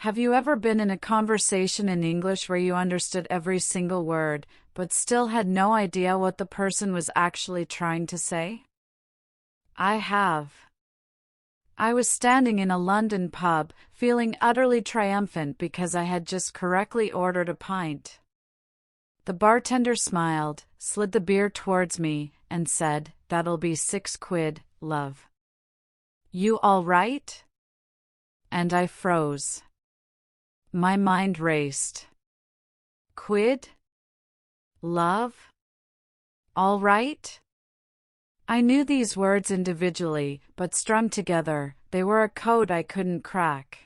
Have you ever been in a conversation in English where you understood every single word, but still had no idea what the person was actually trying to say? I have. I was standing in a London pub, feeling utterly triumphant because I had just correctly ordered a pint. The bartender smiled, slid the beer towards me, and said, "That'll be £6, love. You all right?" And I froze. My mind raced. Quid? Love? All right? I knew these words individually, but strung together, they were a code I couldn't crack.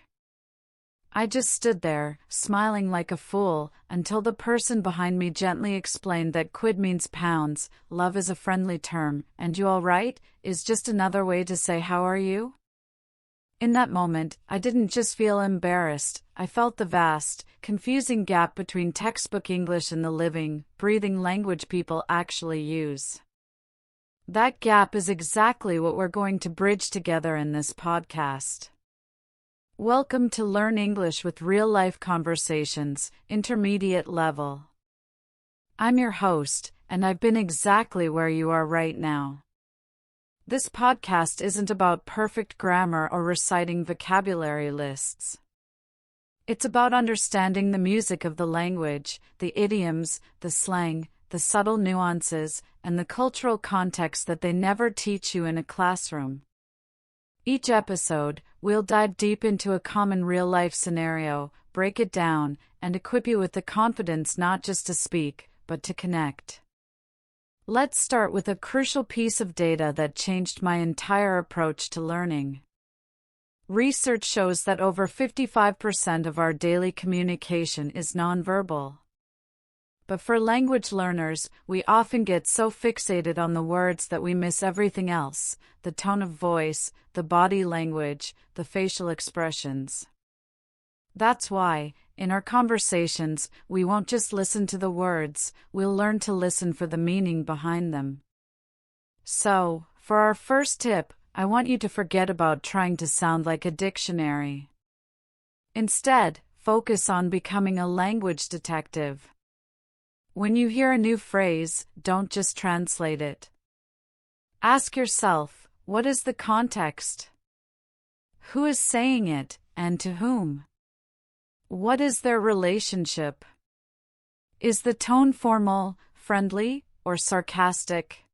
I just stood there, smiling like a fool, until the person behind me gently explained that quid means pounds, love is a friendly term, and you all right is just another way to say how are you? In that moment, I didn't just feel embarrassed, I felt the vast, confusing gap between textbook English and the living, breathing language people actually use. That gap is exactly what we're going to bridge together in this podcast. Welcome to Learn English with Real-Life Conversations, Intermediate Level. I'm your host, and I've been exactly where you are right now. This podcast isn't about perfect grammar or reciting vocabulary lists. It's about understanding the music of the language, the idioms, the slang, the subtle nuances, and the cultural context that they never teach you in a classroom. Each episode, we'll dive deep into a common real-life scenario, break it down, and equip you with the confidence not just to speak, but to connect. Let's start with a crucial piece of data that changed my entire approach to learning. Research shows that over 55% of our daily communication is nonverbal. But for language learners, we often get so fixated on the words that we miss everything else: the tone of voice, the body language, the facial expressions. That's why, in our conversations, we won't just listen to the words, we'll learn to listen for the meaning behind them. So, for our first tip, I want you to forget about trying to sound like a dictionary. Instead, focus on becoming a language detective. When you hear a new phrase, don't just translate it. Ask yourself, what is the context? Who is saying it, and to whom? What is their relationship? Is the tone formal, friendly, or sarcastic?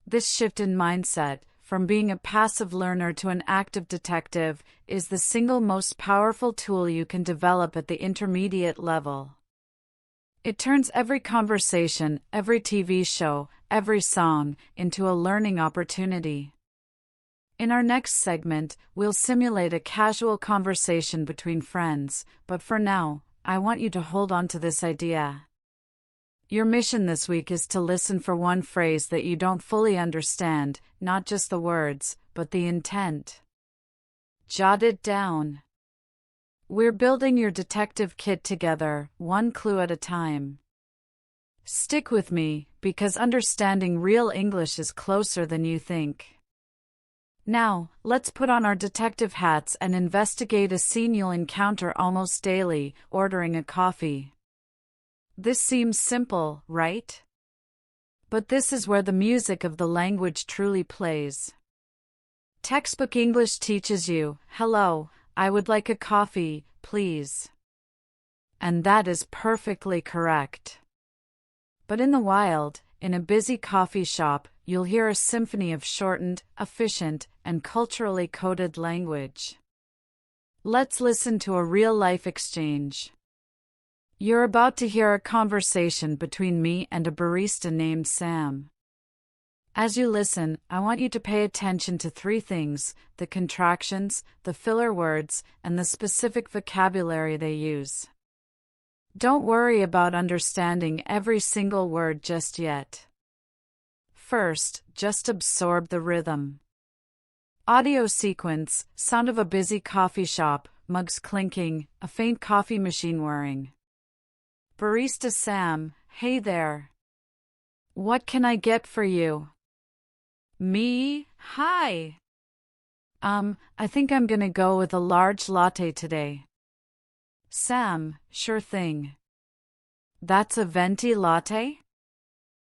This shift in mindset, from being a passive learner to an active detective, is the single most powerful tool you can develop at the intermediate level. It turns every conversation, every TV show, every song, into a learning opportunity. In our next segment, we'll simulate a casual conversation between friends, but for now, I want you to hold on to this idea. Your mission this week is to listen for one phrase that you don't fully understand, not just the words, but the intent. Jot it down. We're building your detective kit together, one clue at a time. Stick with me, because understanding real English is closer than you think. Now, let's put on our detective hats and investigate a scene you'll encounter almost daily: ordering a coffee. This seems simple, right? But this is where the music of the language truly plays. Textbook English teaches you, "Hello, I would like a coffee, please." And that is perfectly correct. But in the wild, in a busy coffee shop, you'll hear a symphony of shortened, efficient, and culturally coded language. Let's listen to a real-life exchange. You're about to hear a conversation between me and a barista named Sam. As you listen, I want you to pay attention to three things: the contractions, the filler words, and the specific vocabulary they use. Don't worry about understanding every single word just yet. First, just absorb the rhythm. Audio sequence: sound of a busy coffee shop, mugs clinking, a faint coffee machine whirring. Barista Sam: "Hey there. What can I get for you?" Me: "Hi. I think I'm gonna go with a large latte today." Sam, sure thing. That's a venti latte?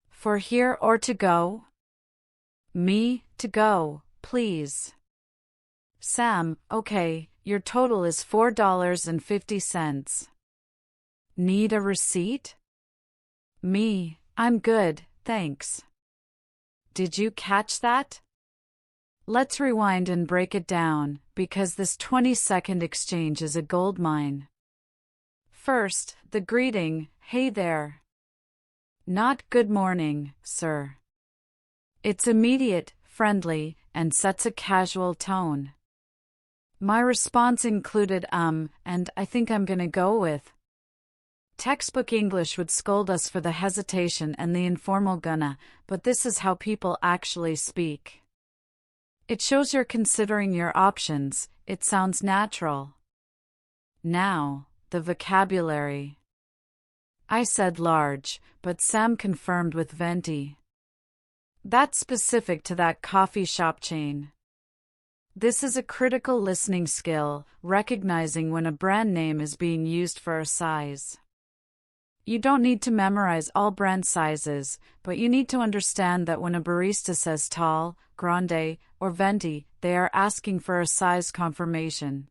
For here or to go? Me, to go, please. Sam, okay, your total is $4.50. Need a receipt? Me, I'm good, thanks. Did you catch that? Let's rewind and break it down, because this 20-second exchange is a goldmine. First, the greeting, hey there. Not good morning, sir. It's immediate, friendly, and sets a casual tone. My response included and I think I'm gonna go with. Textbook English would scold us for the hesitation and the informal gonna, but this is how people actually speak. It shows you're considering your options, it sounds natural. Now, the vocabulary. I said large, but Sam confirmed with venti. That's specific to that coffee shop chain. This is a critical listening skill, recognizing when a brand name is being used for a size. You don't need to memorize all brand sizes, but you need to understand that when a barista says tall, grande, or venti, they are asking for a size confirmation.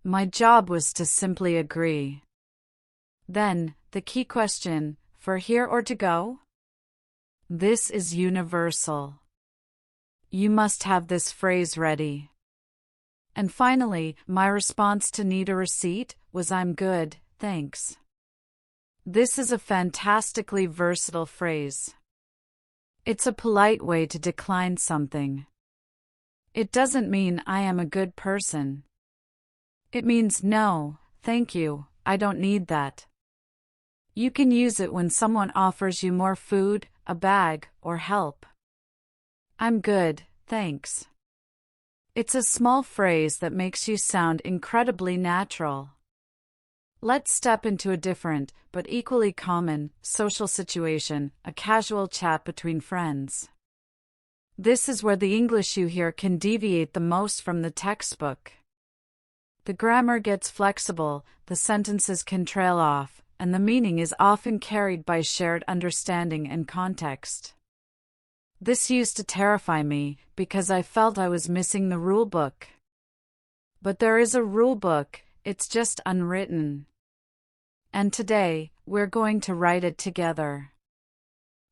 My job was to simply agree. Then, the key question, for here or to go? This is universal. You must have this phrase ready. And finally, my response to need a receipt was I'm good, thanks. This is a fantastically versatile phrase. It's a polite way to decline something. It doesn't mean I am a good person. It means no, thank you, I don't need that. You can use it when someone offers you more food, a bag, or help. I'm good, thanks. It's a small phrase that makes you sound incredibly natural. Let's step into a different, but equally common, social situation, a casual chat between friends. This is where the English you hear can deviate the most from the textbook. The grammar gets flexible, the sentences can trail off, and the meaning is often carried by shared understanding and context. This used to terrify me, because I felt I was missing the rulebook. But there is a rulebook, it's just unwritten. And today, we're going to write it together.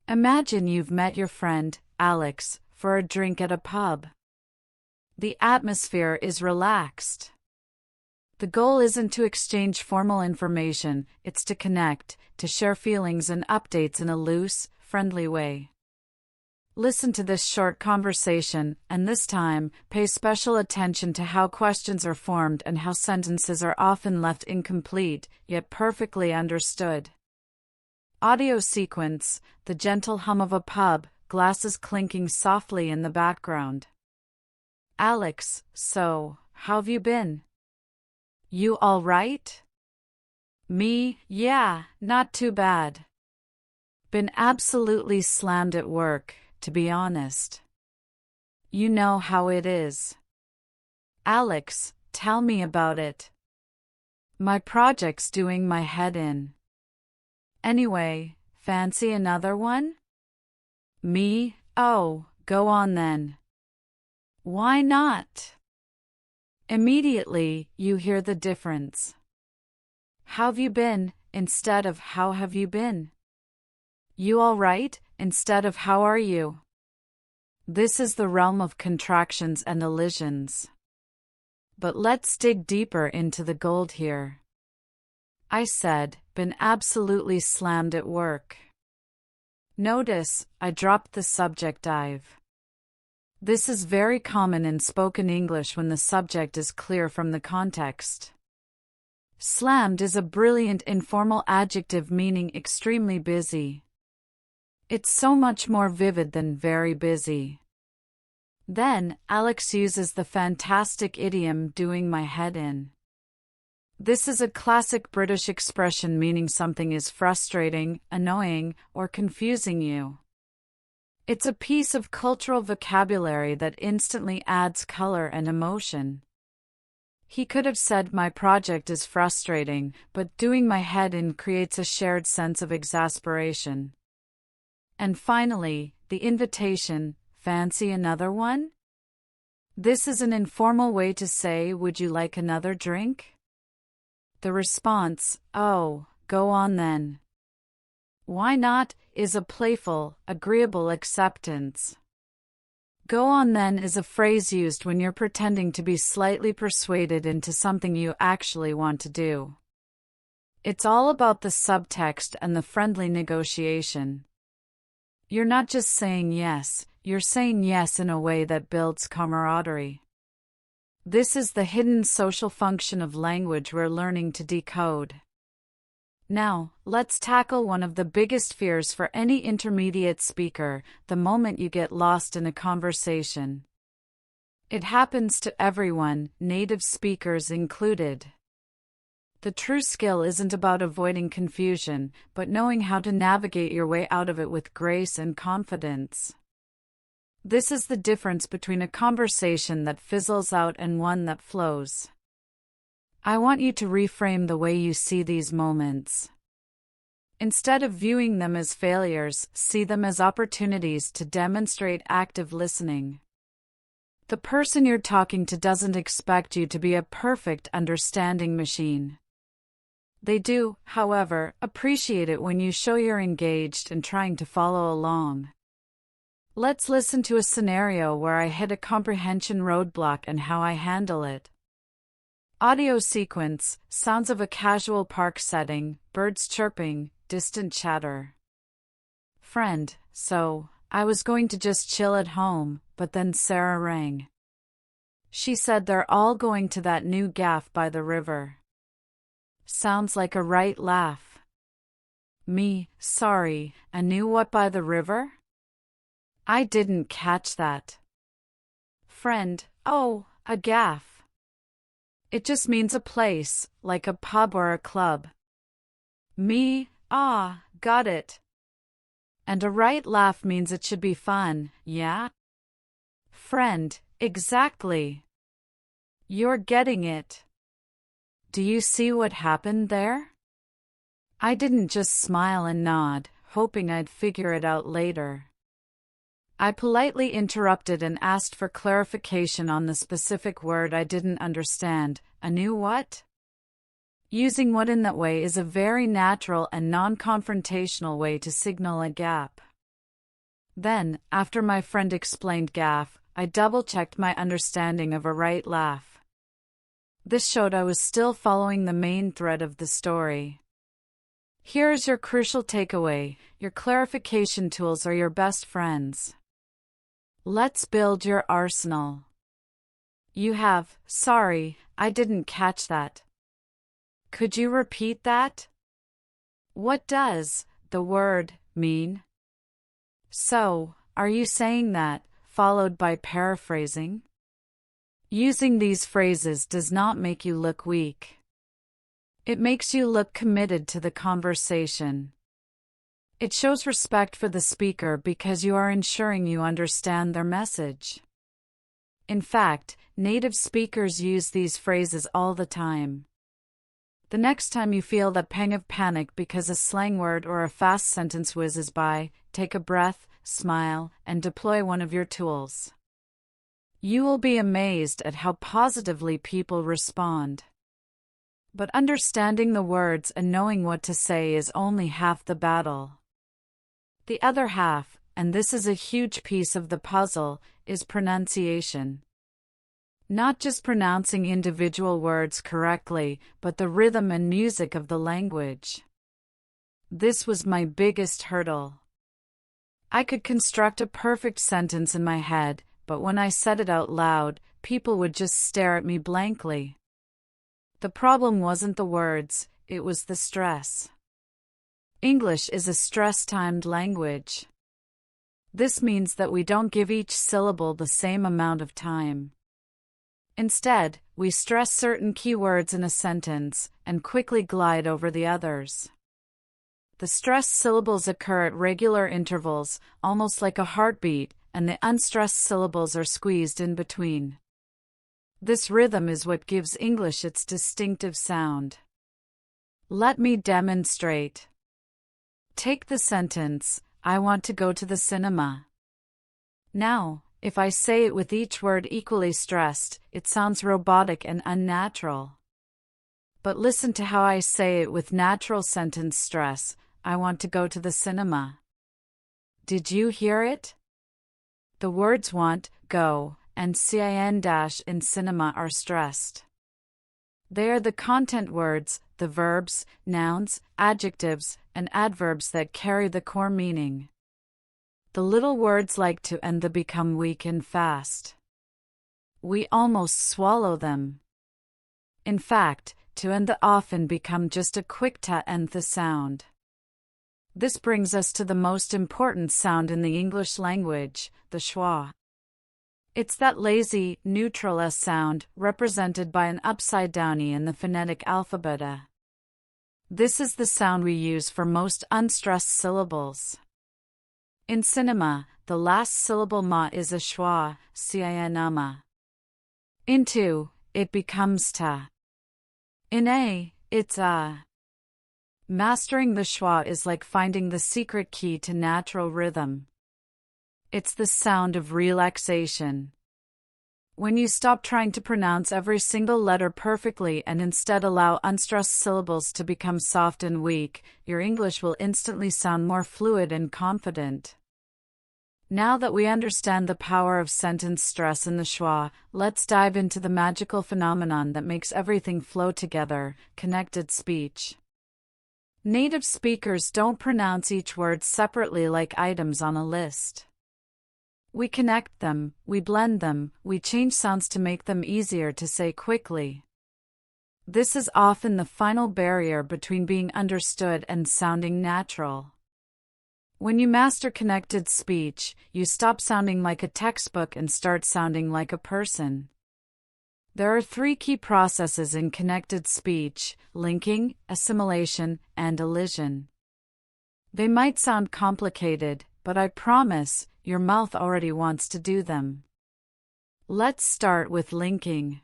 Imagine you've met your friend, Alex, for a drink at a pub. The atmosphere is relaxed. The goal isn't to exchange formal information, it's to connect, to share feelings and updates in a loose, friendly way. Listen to this short conversation, and this time, pay special attention to how questions are formed and how sentences are often left incomplete, yet perfectly understood. Audio sequence, the gentle hum of a pub, glasses clinking softly in the background. Alex, so, how've you been? You all right? Me, yeah, not too bad. Been absolutely slammed at work, to be honest. You know how it is. Alex, tell me about it. My project's doing my head in. Anyway, fancy another one? Me, oh, go on then. Why not? Immediately, you hear the difference. How've you been, instead of how have you been? You all right, instead of how are you? This is the realm of contractions and elisions. But let's dig deeper into the gold here. I said, been absolutely slammed at work. Notice, I dropped the subject dive. This is very common in spoken English when the subject is clear from the context. Slammed is a brilliant informal adjective meaning extremely busy. It's so much more vivid than very busy. Then, Alex uses the fantastic idiom doing my head in. This is a classic British expression meaning something is frustrating, annoying, or confusing you. It's a piece of cultural vocabulary that instantly adds color and emotion. He could have said my project is frustrating, but doing my head in creates a shared sense of exasperation. And finally, the invitation, fancy another one? This is an informal way to say, would you like another drink? The response, oh, go on then. Why not, is a playful, agreeable acceptance. Go on then is a phrase used when you're pretending to be slightly persuaded into something you actually want to do. It's all about the subtext and the friendly negotiation. You're not just saying yes, you're saying yes in a way that builds camaraderie. This is the hidden social function of language we're learning to decode. Now, let's tackle one of the biggest fears for any intermediate speaker, the moment you get lost in a conversation. It happens to everyone, native speakers included. The true skill isn't about avoiding confusion, but knowing how to navigate your way out of it with grace and confidence. This is the difference between a conversation that fizzles out and one that flows. I want you to reframe the way you see these moments. Instead of viewing them as failures, see them as opportunities to demonstrate active listening. The person you're talking to doesn't expect you to be a perfect understanding machine. They do, however, appreciate it when you show you're engaged and trying to follow along. Let's listen to a scenario where I hit a comprehension roadblock and how I handle it. Audio sequence, sounds of a casual park setting, birds chirping, distant chatter. Friend, so, I was going to just chill at home, but then Sarah rang. She said they're all going to that new gaff by the river. Sounds like a right laugh. Me, sorry, a new what by the river? I didn't catch that. Friend, oh, a gaff. It just means a place, like a pub or a club. Me, ah, got it. And a right laugh means it should be fun, yeah? Friend, exactly. You're getting it. Do you see what happened there? I didn't just smile and nod, hoping I'd figure it out later. I politely interrupted and asked for clarification on the specific word I didn't understand. A new what? Using what in that way is a very natural and non-confrontational way to signal a gap. Then, after my friend explained gaff, I double-checked my understanding of a right laugh. This showed I was still following the main thread of the story. Here is your crucial takeaway: your clarification tools are your best friends. Let's build your arsenal. You have, sorry, I didn't catch that. Could you repeat that? What does the word mean? So, are you saying that, followed by paraphrasing? Using these phrases does not make you look weak. It makes you look committed to the conversation. It shows respect for the speaker because you are ensuring you understand their message. In fact, native speakers use these phrases all the time. The next time you feel that pang of panic because a slang word or a fast sentence whizzes by, take a breath, smile, and deploy one of your tools. You will be amazed at how positively people respond. But understanding the words and knowing what to say is only half the battle. The other half, and this is a huge piece of the puzzle, is pronunciation. Not just pronouncing individual words correctly, but the rhythm and music of the language. This was my biggest hurdle. I could construct a perfect sentence in my head, but when I said it out loud, people would just stare at me blankly. The problem wasn't the words, it was the stress. English is a stress-timed language. This means that we don't give each syllable the same amount of time. Instead, we stress certain key words in a sentence, and quickly glide over the others. The stressed syllables occur at regular intervals, almost like a heartbeat, and the unstressed syllables are squeezed in between. This rhythm is what gives English its distinctive sound. Let me demonstrate. Take the sentence, I want to go to the cinema. Now, if I say it with each word equally stressed, it sounds robotic and unnatural. But listen to how I say it with natural sentence stress, I want to go to the cinema. Did you hear it? The words want, go, and cin- in cinema are stressed. They are the content words, the verbs, nouns, adjectives, and adverbs that carry the core meaning. The little words like to and the become weak and fast. We almost swallow them. In fact, to and the often become just a quick ta and the sound. This brings us to the most important sound in the English language, the schwa. It's that lazy, neutral S sound, represented by an upside-down E in the phonetic alphabet. This is the sound we use for most unstressed syllables. In cinema, the last syllable ma is a schwa, cinema. In to, it becomes ta. In a, it's a. Mastering the schwa is like finding the secret key to natural rhythm. It's the sound of relaxation. When you stop trying to pronounce every single letter perfectly and instead allow unstressed syllables to become soft and weak, your English will instantly sound more fluid and confident. Now that we understand the power of sentence stress in the schwa, let's dive into the magical phenomenon that makes everything flow together, connected speech. Native speakers don't pronounce each word separately like items on a list. We connect them, we blend them, we change sounds to make them easier to say quickly. This is often the final barrier between being understood and sounding natural. When you master connected speech, you stop sounding like a textbook and start sounding like a person. There are 3 key processes in connected speech: linking, assimilation, and elision. They might sound complicated, but I promise, your mouth already wants to do them. Let's start with linking.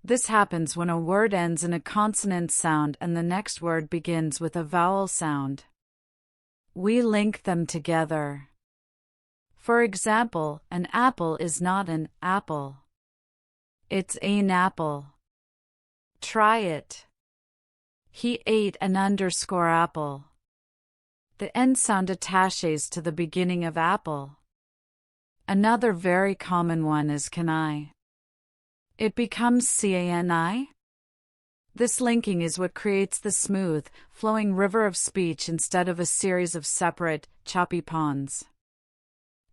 This happens when a word ends in a consonant sound and the next word begins with a vowel sound. We link them together. For example, an apple is not an apple. It's an apple. Try it. He ate an _apple. The end sound attaches to the beginning of apple. Another very common one is can I. It becomes cani. This linking is what creates the smooth, flowing river of speech instead of a series of separate, choppy ponds.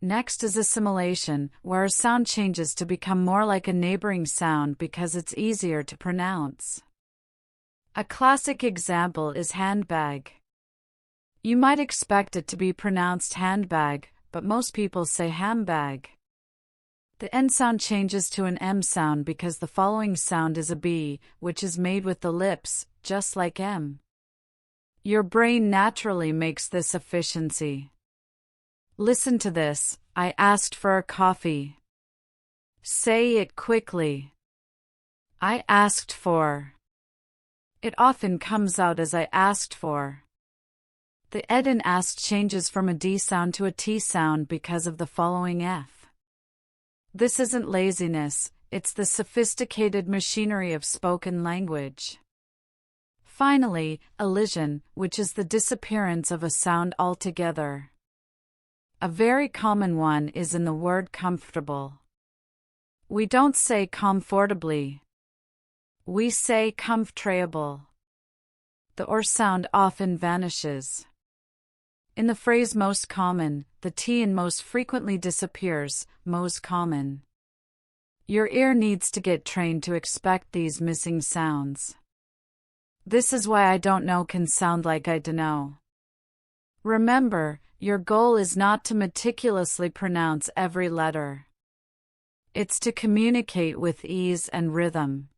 Next is assimilation, where a sound changes to become more like a neighboring sound because it's easier to pronounce. A classic example is handbag. You might expect it to be pronounced handbag, but most people say handbag. The N sound changes to an M sound because the following sound is a B, which is made with the lips, just like M. Your brain naturally makes this efficiency. Listen to this, I asked for a coffee. Say it quickly. I asked for. It often comes out as I asked for. The ed in asked changes from a D sound to a T sound because of the following F. This isn't laziness, it's the sophisticated machinery of spoken language. Finally, elision, which is the disappearance of a sound altogether. A very common one is in the word comfortable. We don't say comfortably. We say comfortable. The or sound often vanishes. In the phrase most common, the T in most frequently disappears, most common. Your ear needs to get trained to expect these missing sounds. This is why I don't know can sound like I dunno. Remember, your goal is not to meticulously pronounce every letter. It's to communicate with ease and rhythm.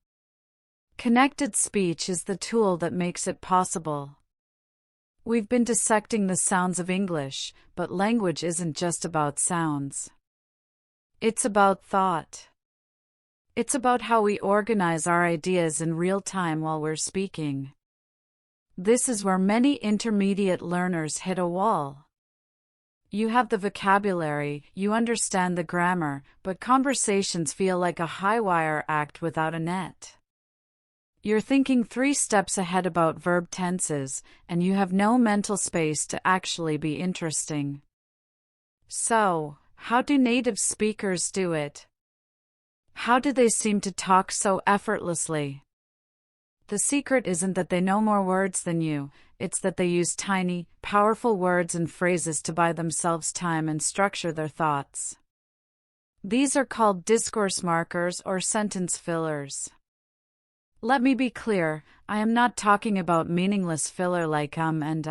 Connected speech is the tool that makes it possible. We've been dissecting the sounds of English, but language isn't just about sounds. It's about thought. It's about how we organize our ideas in real time while we're speaking. This is where many intermediate learners hit a wall. You have the vocabulary, you understand the grammar, but conversations feel like a high-wire act without a net. You're thinking 3 steps ahead about verb tenses, and you have no mental space to actually be interesting. So, how do native speakers do it? How do they seem to talk so effortlessly? The secret isn't that they know more words than you, it's that they use tiny, powerful words and phrases to buy themselves time and structure their thoughts. These are called discourse markers or sentence fillers. Let me be clear, I am not talking about meaningless filler like and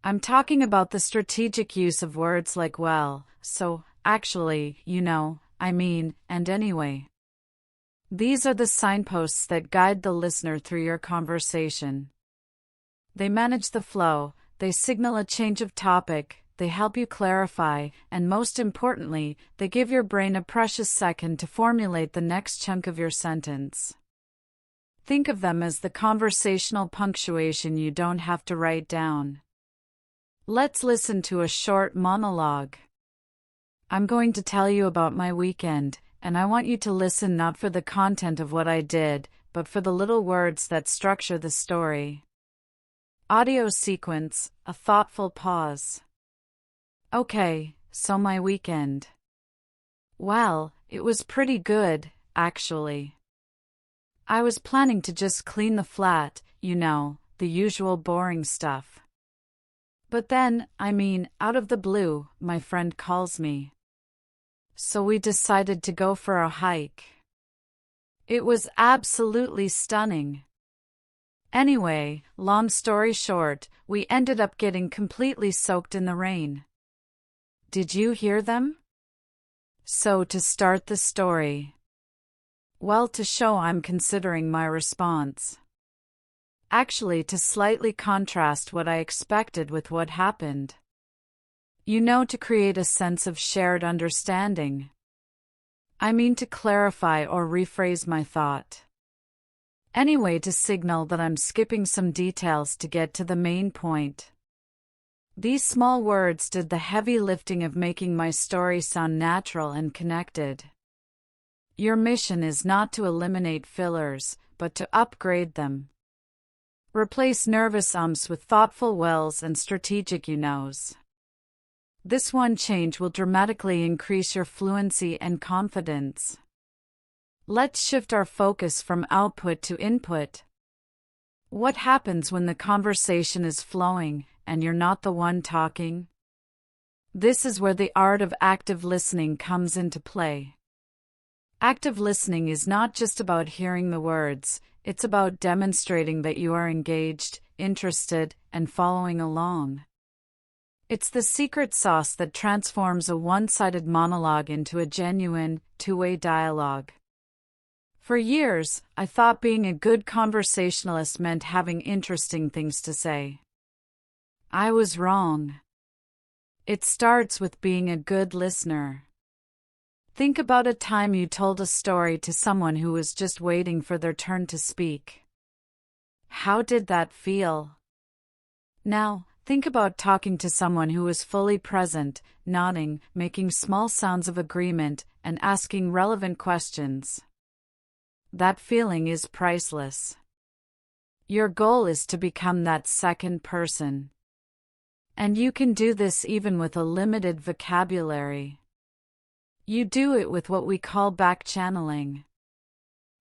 I'm talking about the strategic use of words like well, so, actually, you know, I mean, and anyway. These are the signposts that guide the listener through your conversation. They manage the flow, they signal a change of topic, they help you clarify, and most importantly, they give your brain a precious second to formulate the next chunk of your sentence. Think of them as the conversational punctuation you don't have to write down. Let's listen to a short monologue. I'm going to tell you about my weekend, and I want you to listen not for the content of what I did, but for the little words that structure the story. Audio sequence, a thoughtful pause. Okay, so my weekend. Well, it was pretty good, actually. I was planning to just clean the flat, you know, the usual boring stuff. But then, out of the blue, my friend calls me. So we decided to go for a hike. It was absolutely stunning. Anyway, long story short, we ended up getting completely soaked in the rain. Did you hear them? So to start the story. Well, to show I'm considering my response. Actually, to slightly contrast what I expected with what happened. You know, to create a sense of shared understanding. To clarify or rephrase my thought. Anyway, to signal that I'm skipping some details to get to the main point. These small words did the heavy lifting of making my story sound natural and connected. Your mission is not to eliminate fillers, but to upgrade them. Replace nervous ums with thoughtful wells and strategic you knows. This one change will dramatically increase your fluency and confidence. Let's shift our focus from output to input. What happens when the conversation is flowing and you're not the one talking? This is where the art of active listening comes into play. Active listening is not just about hearing the words, it's about demonstrating that you are engaged, interested, and following along. It's the secret sauce that transforms a one-sided monologue into a genuine, two-way dialogue. For years, I thought being a good conversationalist meant having interesting things to say. I was wrong. It starts with being a good listener. Think about a time you told a story to someone who was just waiting for their turn to speak. How did that feel? Now, think about talking to someone who was fully present, nodding, making small sounds of agreement, and asking relevant questions. That feeling is priceless. Your goal is to become that second person. And you can do this even with a limited vocabulary. You do it with what we call back-channeling.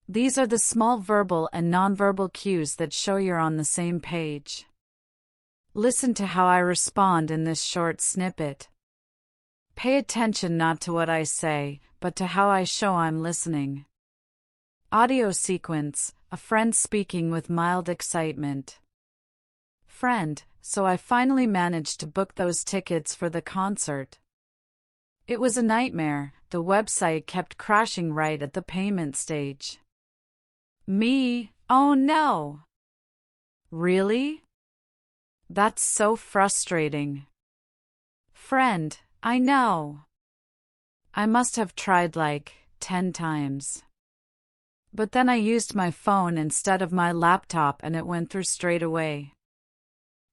These are the small verbal and nonverbal cues that show you're on the same page. Listen to how I respond in this short snippet. Pay attention not to what I say, but to how I show I'm listening. Audio sequence, a friend speaking with mild excitement. Friend, so I finally managed to book those tickets for the concert. It was a nightmare, the website kept crashing right at the payment stage. Me, oh no! Really? That's so frustrating. Friend, I know. I must have tried like 10 times. But then I used my phone instead of my laptop and it went through straight away.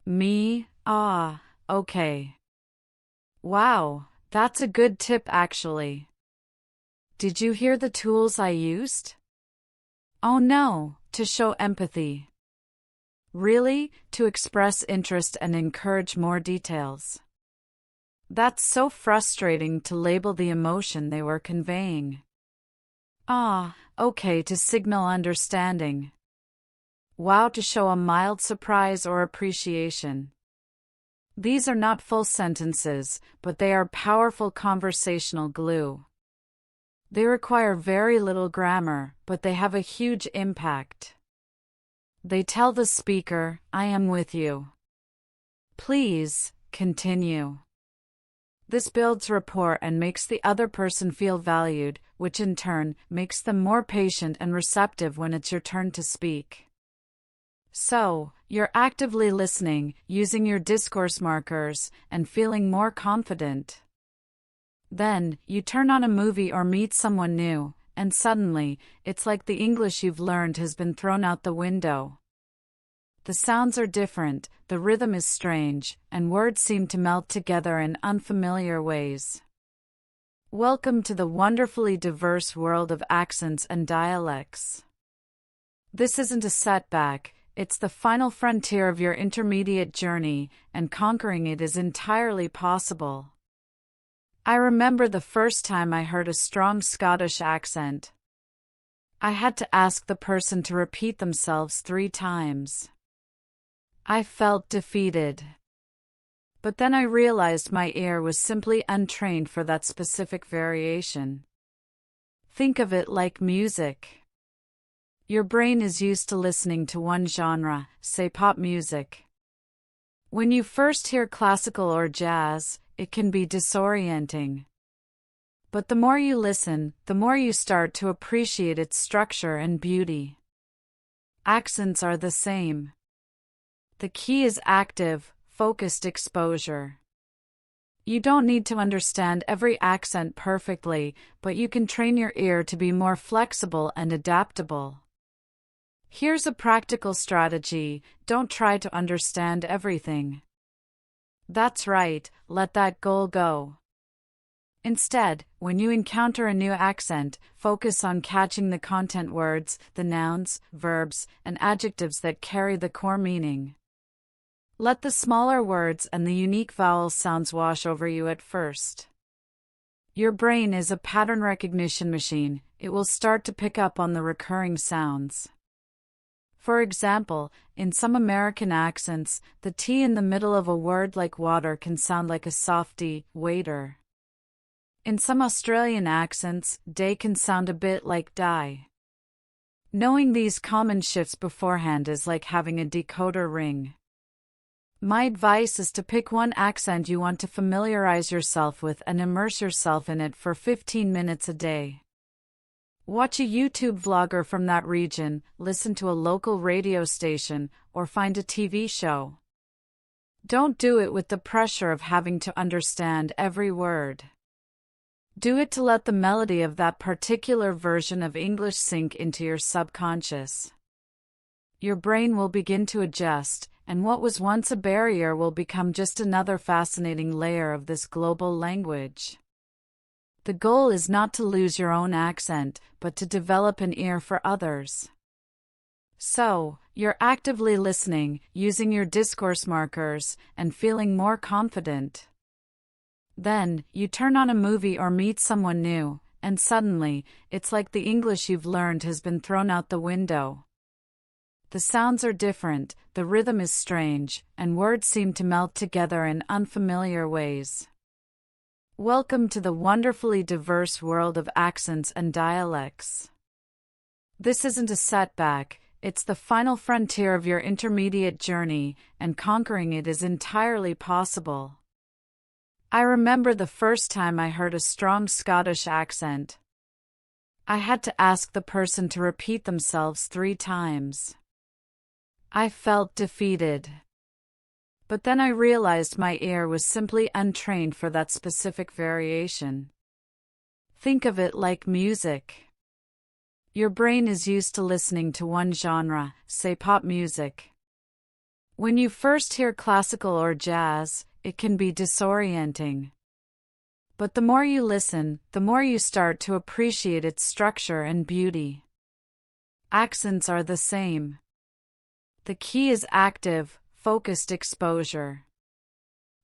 Me? Ah, okay. Wow, that's a good tip actually. Did you hear the tools I used? Oh no, to show empathy. Really, to express interest and encourage more details. That's so frustrating to label the emotion they were conveying. Ah, okay, to signal understanding. Wow, to show a mild surprise or appreciation. These are not full sentences, but they are powerful conversational glue. They require very little grammar, but they have a huge impact. They tell the speaker, I am with you. Please, continue. This builds rapport and makes the other person feel valued, which in turn makes them more patient and receptive when it's your turn to speak. So, you're actively listening, using your discourse markers, and feeling more confident. Then, you turn on a movie or meet someone new, and suddenly, it's like the English you've learned has been thrown out the window. The sounds are different, the rhythm is strange, and words seem to melt together in unfamiliar ways. Welcome to the wonderfully diverse world of accents and dialects. This isn't a setback, it's the final frontier of your intermediate journey, and conquering it is entirely possible. I remember the first time I heard a strong Scottish accent. I had to ask the person to repeat themselves 3 times. I felt defeated. But then I realized my ear was simply untrained for that specific variation. Think of it like music. Your brain is used to listening to one genre, say pop music. When you first hear classical or jazz, it can be disorienting. But the more you listen, the more you start to appreciate its structure and beauty. Accents are the same. The key is active, focused exposure. You don't need to understand every accent perfectly, but you can train your ear to be more flexible and adaptable. Here's a practical strategy: don't try to understand everything. That's right, let that goal go. Instead, when you encounter a new accent, focus on catching the content words, the nouns, verbs, and adjectives that carry the core meaning. Let the smaller words and the unique vowel sounds wash over you at first. Your brain is a pattern recognition machine. It will start to pick up on the recurring sounds. For example, in some American accents, the T in the middle of a word like water can sound like a soft D, waiter. In some Australian accents, day can sound a bit like die. Knowing these common shifts beforehand is like having a decoder ring. My advice is to pick one accent you want to familiarize yourself with and immerse yourself in it for 15 minutes a day. Watch a YouTube vlogger from that region, listen to a local radio station, or find a TV show. Don't do it with the pressure of having to understand every word. Do it to let the melody of that particular version of English sink into your subconscious. Your brain will begin to adjust, and what was once a barrier will become just another fascinating layer of this global language. The goal is not to lose your own accent, but to develop an ear for others. So, you're actively listening, using your discourse markers, and feeling more confident. Then, you turn on a movie or meet someone new, and suddenly, it's like the English you've learned has been thrown out the window. The sounds are different, the rhythm is strange, and words seem to melt together in unfamiliar ways. Welcome to the wonderfully diverse world of accents and dialects. This isn't a setback, it's the final frontier of your intermediate journey, and conquering it is entirely possible. I remember the first time I heard a strong Scottish accent. I had to ask the person to repeat themselves 3 times. I felt defeated. But then I realized my ear was simply untrained for that specific variation. Think of it like music. Your brain is used to listening to one genre, say pop music. When you first hear classical or jazz, it can be disorienting. But the more you listen, the more you start to appreciate its structure and beauty. Accents are the same. The key is active, focused exposure.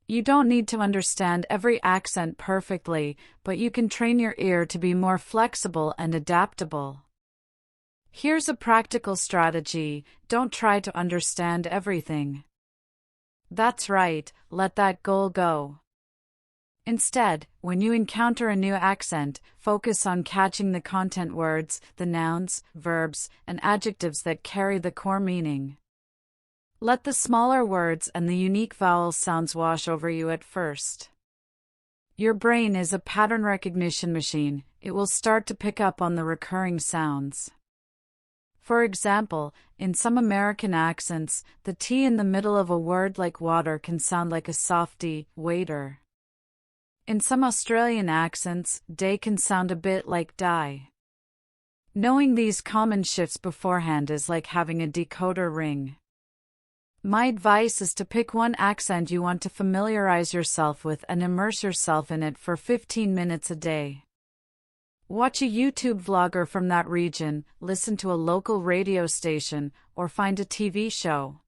You don't need to understand every accent perfectly, but you can train your ear to be more flexible and adaptable. Here's a practical strategy: don't try to understand everything. That's right, let that goal go. Instead, when you encounter a new accent, focus on catching the content words, the nouns, verbs, and adjectives that carry the core meaning. Let the smaller words and the unique vowel sounds wash over you at first. Your brain is a pattern recognition machine. It will start to pick up on the recurring sounds. For example, in some American accents, the T in the middle of a word like water can sound like a softy, waiter. In some Australian accents, day can sound a bit like die. Knowing these common shifts beforehand is like having a decoder ring. My advice is to pick one accent you want to familiarize yourself with and immerse yourself in it for 15 minutes a day. Watch a YouTube vlogger from that region, listen to a local radio station, or find a TV show.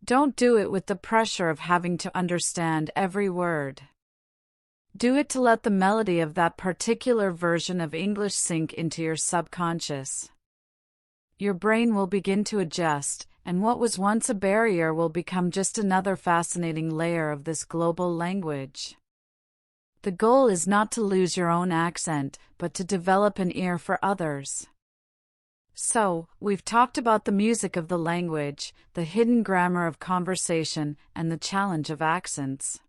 Don't do it with the pressure of having to understand every word. Do it to let the melody of that particular version of English sink into your subconscious. Your brain will begin to adjust, and what was once a barrier will become just another fascinating layer of this global language. The goal is not to lose your own accent, but to develop an ear for others. So, we've talked about the music of the language, the hidden grammar of conversation, and the challenge of accents.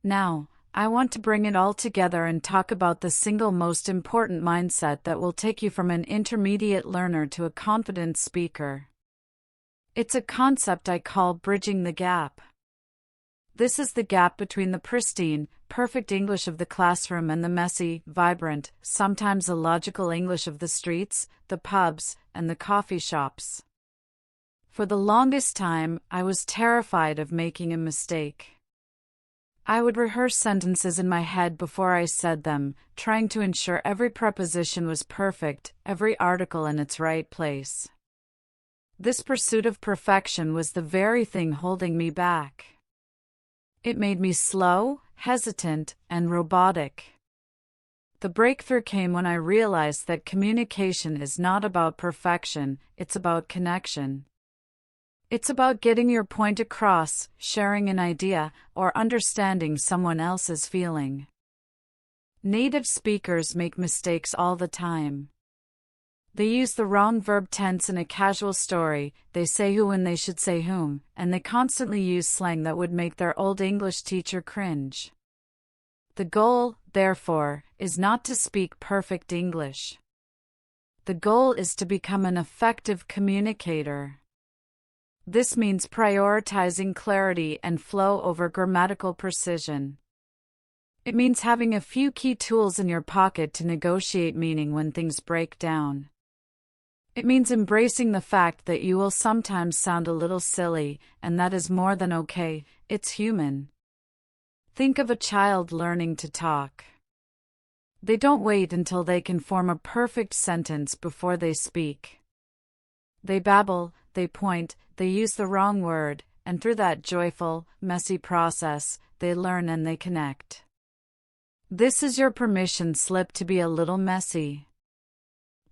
Now, I want to bring it all together and talk about the single most important mindset that will take you from an intermediate learner to a confident speaker. It's a concept I call bridging the gap. This is the gap between the pristine, perfect English of the classroom and the messy, vibrant, sometimes illogical English of the streets, the pubs, and the coffee shops. For the longest time, I was terrified of making a mistake. I would rehearse sentences in my head before I said them, trying to ensure every preposition was perfect, every article in its right place. This pursuit of perfection was the very thing holding me back. It made me slow, hesitant, and robotic. The breakthrough came when I realized that communication is not about perfection, it's about connection. It's about getting your point across, sharing an idea, or understanding someone else's feeling. Native speakers make mistakes all the time. They use the wrong verb tense in a casual story, they say who when they should say whom, and they constantly use slang that would make their old English teacher cringe. The goal, therefore, is not to speak perfect English. The goal is to become an effective communicator. This means prioritizing clarity and flow over grammatical precision. It means having a few key tools in your pocket to negotiate meaning when things break down. It means embracing the fact that you will sometimes sound a little silly, and that is more than okay, it's human. Think of a child learning to talk. They don't wait until they can form a perfect sentence before they speak. They babble, they point, they use the wrong word, and through that joyful, messy process, they learn and they connect. This is your permission slip to be a little messy.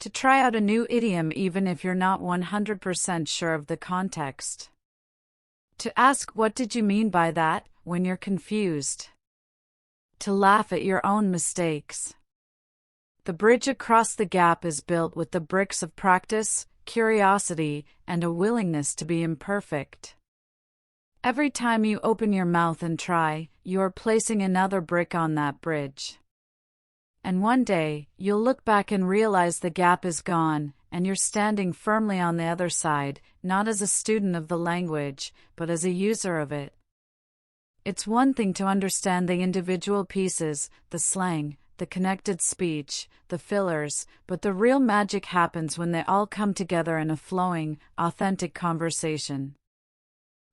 To try out a new idiom even if you're not 100% sure of the context. To ask what did you mean by that when you're confused. To laugh at your own mistakes. The bridge across the gap is built with the bricks of practice, curiosity, and a willingness to be imperfect. Every time you open your mouth and try, you are placing another brick on that bridge. And one day, you'll look back and realize the gap is gone, and you're standing firmly on the other side, not as a student of the language, but as a user of it. It's one thing to understand the individual pieces, the slang, the connected speech, the fillers, but the real magic happens when they all come together in a flowing, authentic conversation.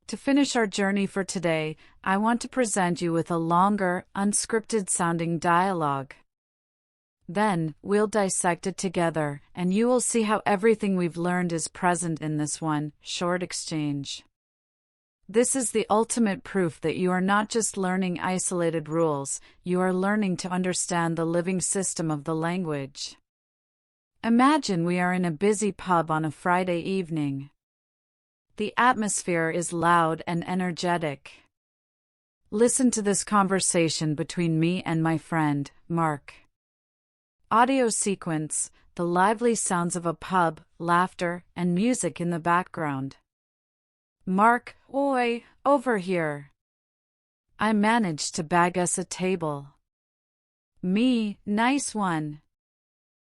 To finish our journey for today, I want to present you with a longer, unscripted-sounding dialogue. Then, we'll dissect it together, and you will see how everything we've learned is present in this one short exchange. This is the ultimate proof that you are not just learning isolated rules, you are learning to understand the living system of the language. Imagine we are in a busy pub on a Friday evening. The atmosphere is loud and energetic. Listen to this conversation between me and my friend, Mark. Audio sequence, the lively sounds of a pub, laughter, and music in the background. Mark, oi, over here. I managed to bag us a table. Me, nice one.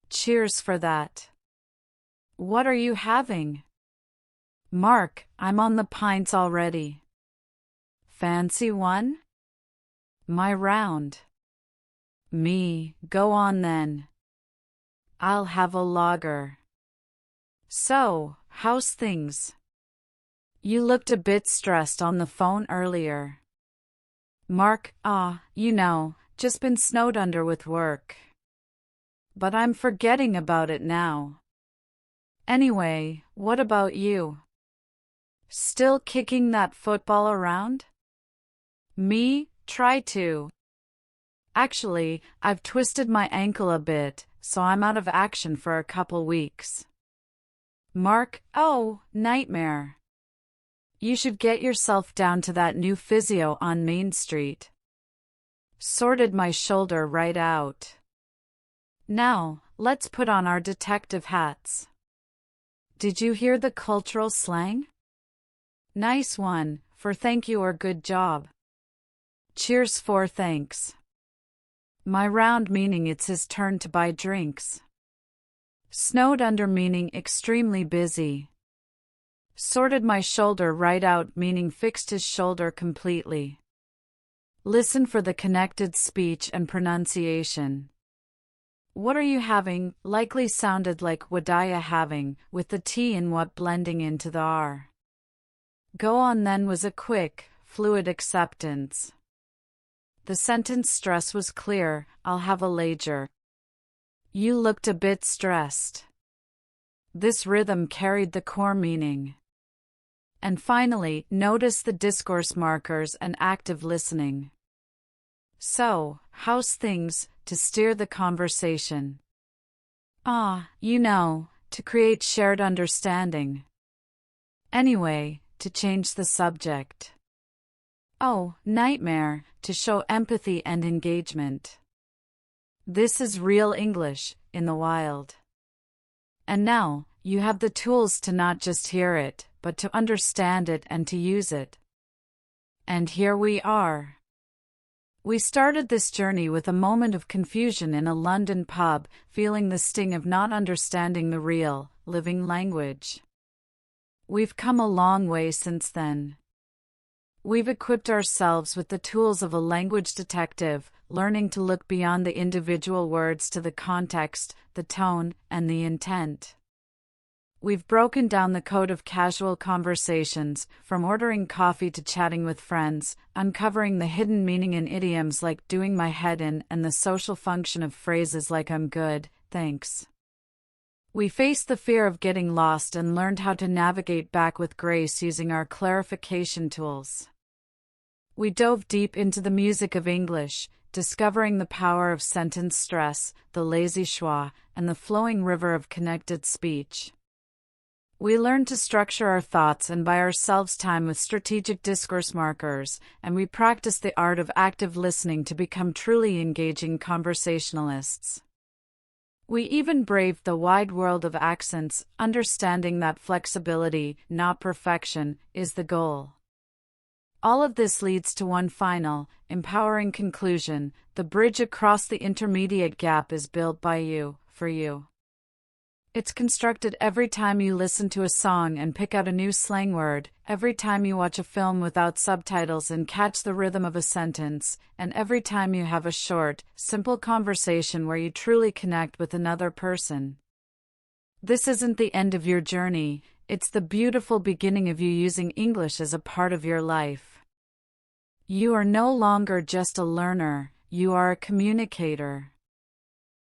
Cheers for that. What are you having? Mark, I'm on the pints already. Fancy one? My round. Me, go on then. I'll have a lager. So, how's things? You looked a bit stressed on the phone earlier. Mark, just been snowed under with work. But I'm forgetting about it now. Anyway, what about you? Still kicking that football around? Me, try to. Actually, I've twisted my ankle a bit, so I'm out of action for a couple weeks. Mark, oh, nightmare. You should get yourself down to that new physio on Main Street. Sorted my shoulder right out. Now, let's put on our detective hats. Did you hear the cultural slang? Nice one, for thank you or good job. Cheers for thanks. My round meaning it's his turn to buy drinks. Snowed under meaning extremely busy. Sorted my shoulder right out meaning fixed his shoulder completely. Listen for the connected speech and pronunciation. What are you having likely sounded like wadaya having, with the T in what blending into the R. Go on then was a quick, fluid acceptance. The sentence stress was clear, I'll have a lager. You looked a bit stressed. This rhythm carried the core meaning. And finally, notice the discourse markers and active listening. So, how's things, to steer the conversation? To create shared understanding. Anyway, to change the subject. Oh, nightmare, to show empathy and engagement. This is real English, in the wild. And now, you have the tools to not just hear it, but to understand it and to use it. And here we are. We started this journey with a moment of confusion in a London pub, feeling the sting of not understanding the real, living language. We've come a long way since then. We've equipped ourselves with the tools of a language detective, learning to look beyond the individual words to the context, the tone, and the intent. We've broken down the code of casual conversations, from ordering coffee to chatting with friends, uncovering the hidden meaning in idioms like doing my head in and the social function of phrases like I'm good, thanks. We faced the fear of getting lost and learned how to navigate back with grace using our clarification tools. We dove deep into the music of English, discovering the power of sentence stress, the lazy schwa, and the flowing river of connected speech. We learned to structure our thoughts and buy ourselves time with strategic discourse markers, and we practiced the art of active listening to become truly engaging conversationalists. We even braved the wide world of accents, understanding that flexibility, not perfection, is the goal. All of this leads to one final, empowering conclusion: the bridge across the intermediate gap is built by you, for you. It's constructed every time you listen to a song and pick out a new slang word, every time you watch a film without subtitles and catch the rhythm of a sentence, and every time you have a short, simple conversation where you truly connect with another person. This isn't the end of your journey, it's the beautiful beginning of you using English as a part of your life. You are no longer just a learner, you are a communicator.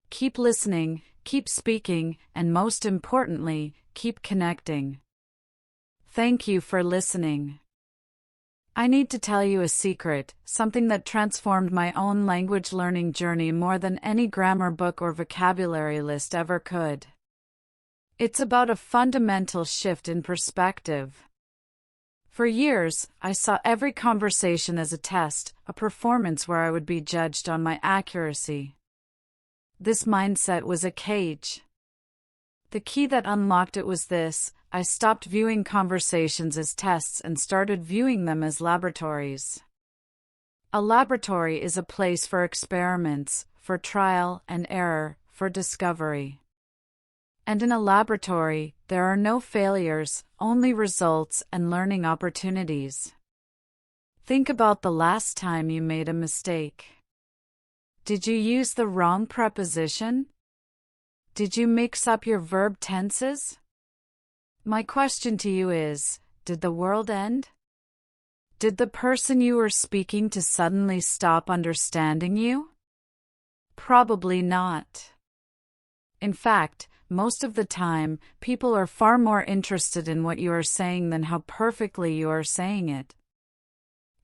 Keep listening, keep speaking, and most importantly, keep connecting. Thank you for listening. I need to tell you a secret, something that transformed my own language learning journey more than any grammar book or vocabulary list ever could. It's about a fundamental shift in perspective. For years, I saw every conversation as a test, a performance where I would be judged on my accuracy. This mindset was a cage. The key that unlocked it was this: I stopped viewing conversations as tests and started viewing them as laboratories. A laboratory is a place for experiments, for trial and error, for discovery. And in a laboratory, there are no failures, only results and learning opportunities. Think about the last time you made a mistake. Did you use the wrong preposition? Did you mix up your verb tenses? My question to you is, did the world end? Did the person you were speaking to suddenly stop understanding you? Probably not. In fact, most of the time, people are far more interested in what you are saying than how perfectly you are saying it.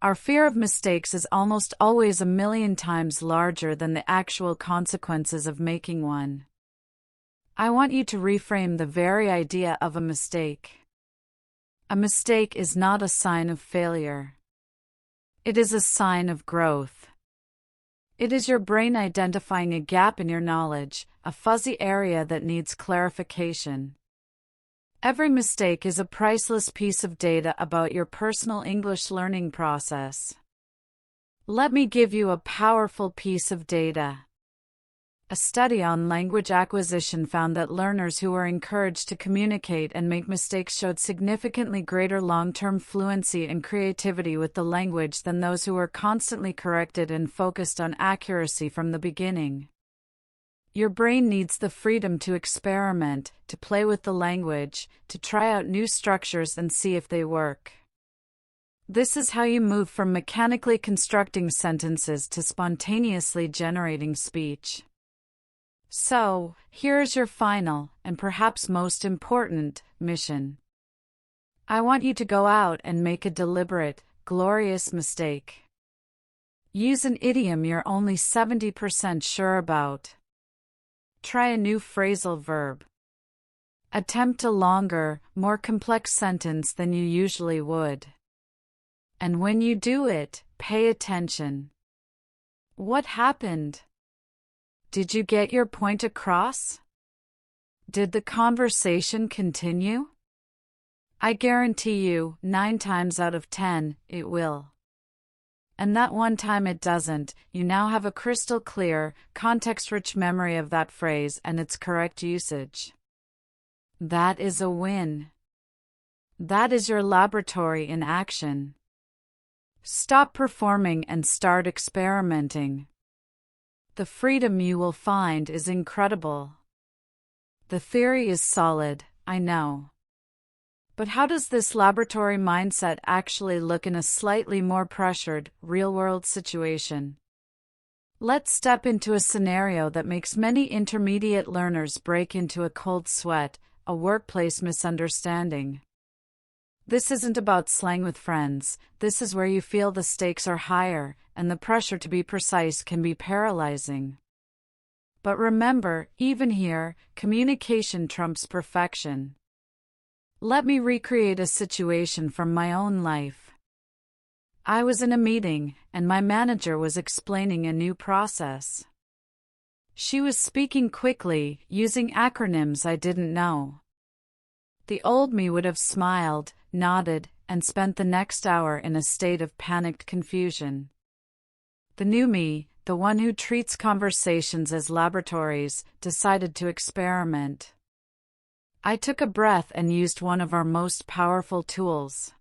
Our fear of mistakes is almost always 1,000,000 times larger than the actual consequences of making one. I want you to reframe the very idea of a mistake. A mistake is not a sign of failure. It is a sign of growth. It is your brain identifying a gap in your knowledge, a fuzzy area that needs clarification. Every mistake is a priceless piece of data about your personal English learning process. Let me give you a powerful piece of data. A study on language acquisition found that learners who were encouraged to communicate and make mistakes showed significantly greater long-term fluency and creativity with the language than those who were constantly corrected and focused on accuracy from the beginning. Your brain needs the freedom to experiment, to play with the language, to try out new structures and see if they work. This is how you move from mechanically constructing sentences to spontaneously generating speech. So, here is your final, and perhaps most important, mission. I want you to go out and make a deliberate, glorious mistake. Use an idiom you're only 70% sure about. Try a new phrasal verb. Attempt a longer, more complex sentence than you usually would. And when you do it, pay attention. What happened? Did you get your point across? Did the conversation continue? I guarantee you, 9 times out of 10, it will. And that one time it doesn't, you now have a crystal clear, context-rich memory of that phrase and its correct usage. That is a win. That is your laboratory in action. Stop performing and start experimenting. The freedom you will find is incredible. The theory is solid, I know. But how does this laboratory mindset actually look in a slightly more pressured, real-world situation? Let's step into a scenario that makes many intermediate learners break into a cold sweat, a workplace misunderstanding. This isn't about slang with friends, this is where you feel the stakes are higher, and the pressure to be precise can be paralyzing. But remember, even here, communication trumps perfection. Let me recreate a situation from my own life. I was in a meeting, and my manager was explaining a new process. She was speaking quickly, using acronyms I didn't know. The old me would have smiled, nodded, and spent the next hour in a state of panicked confusion. The new me, the one who treats conversations as laboratories, decided to experiment. I took a breath and used one of our most powerful tools.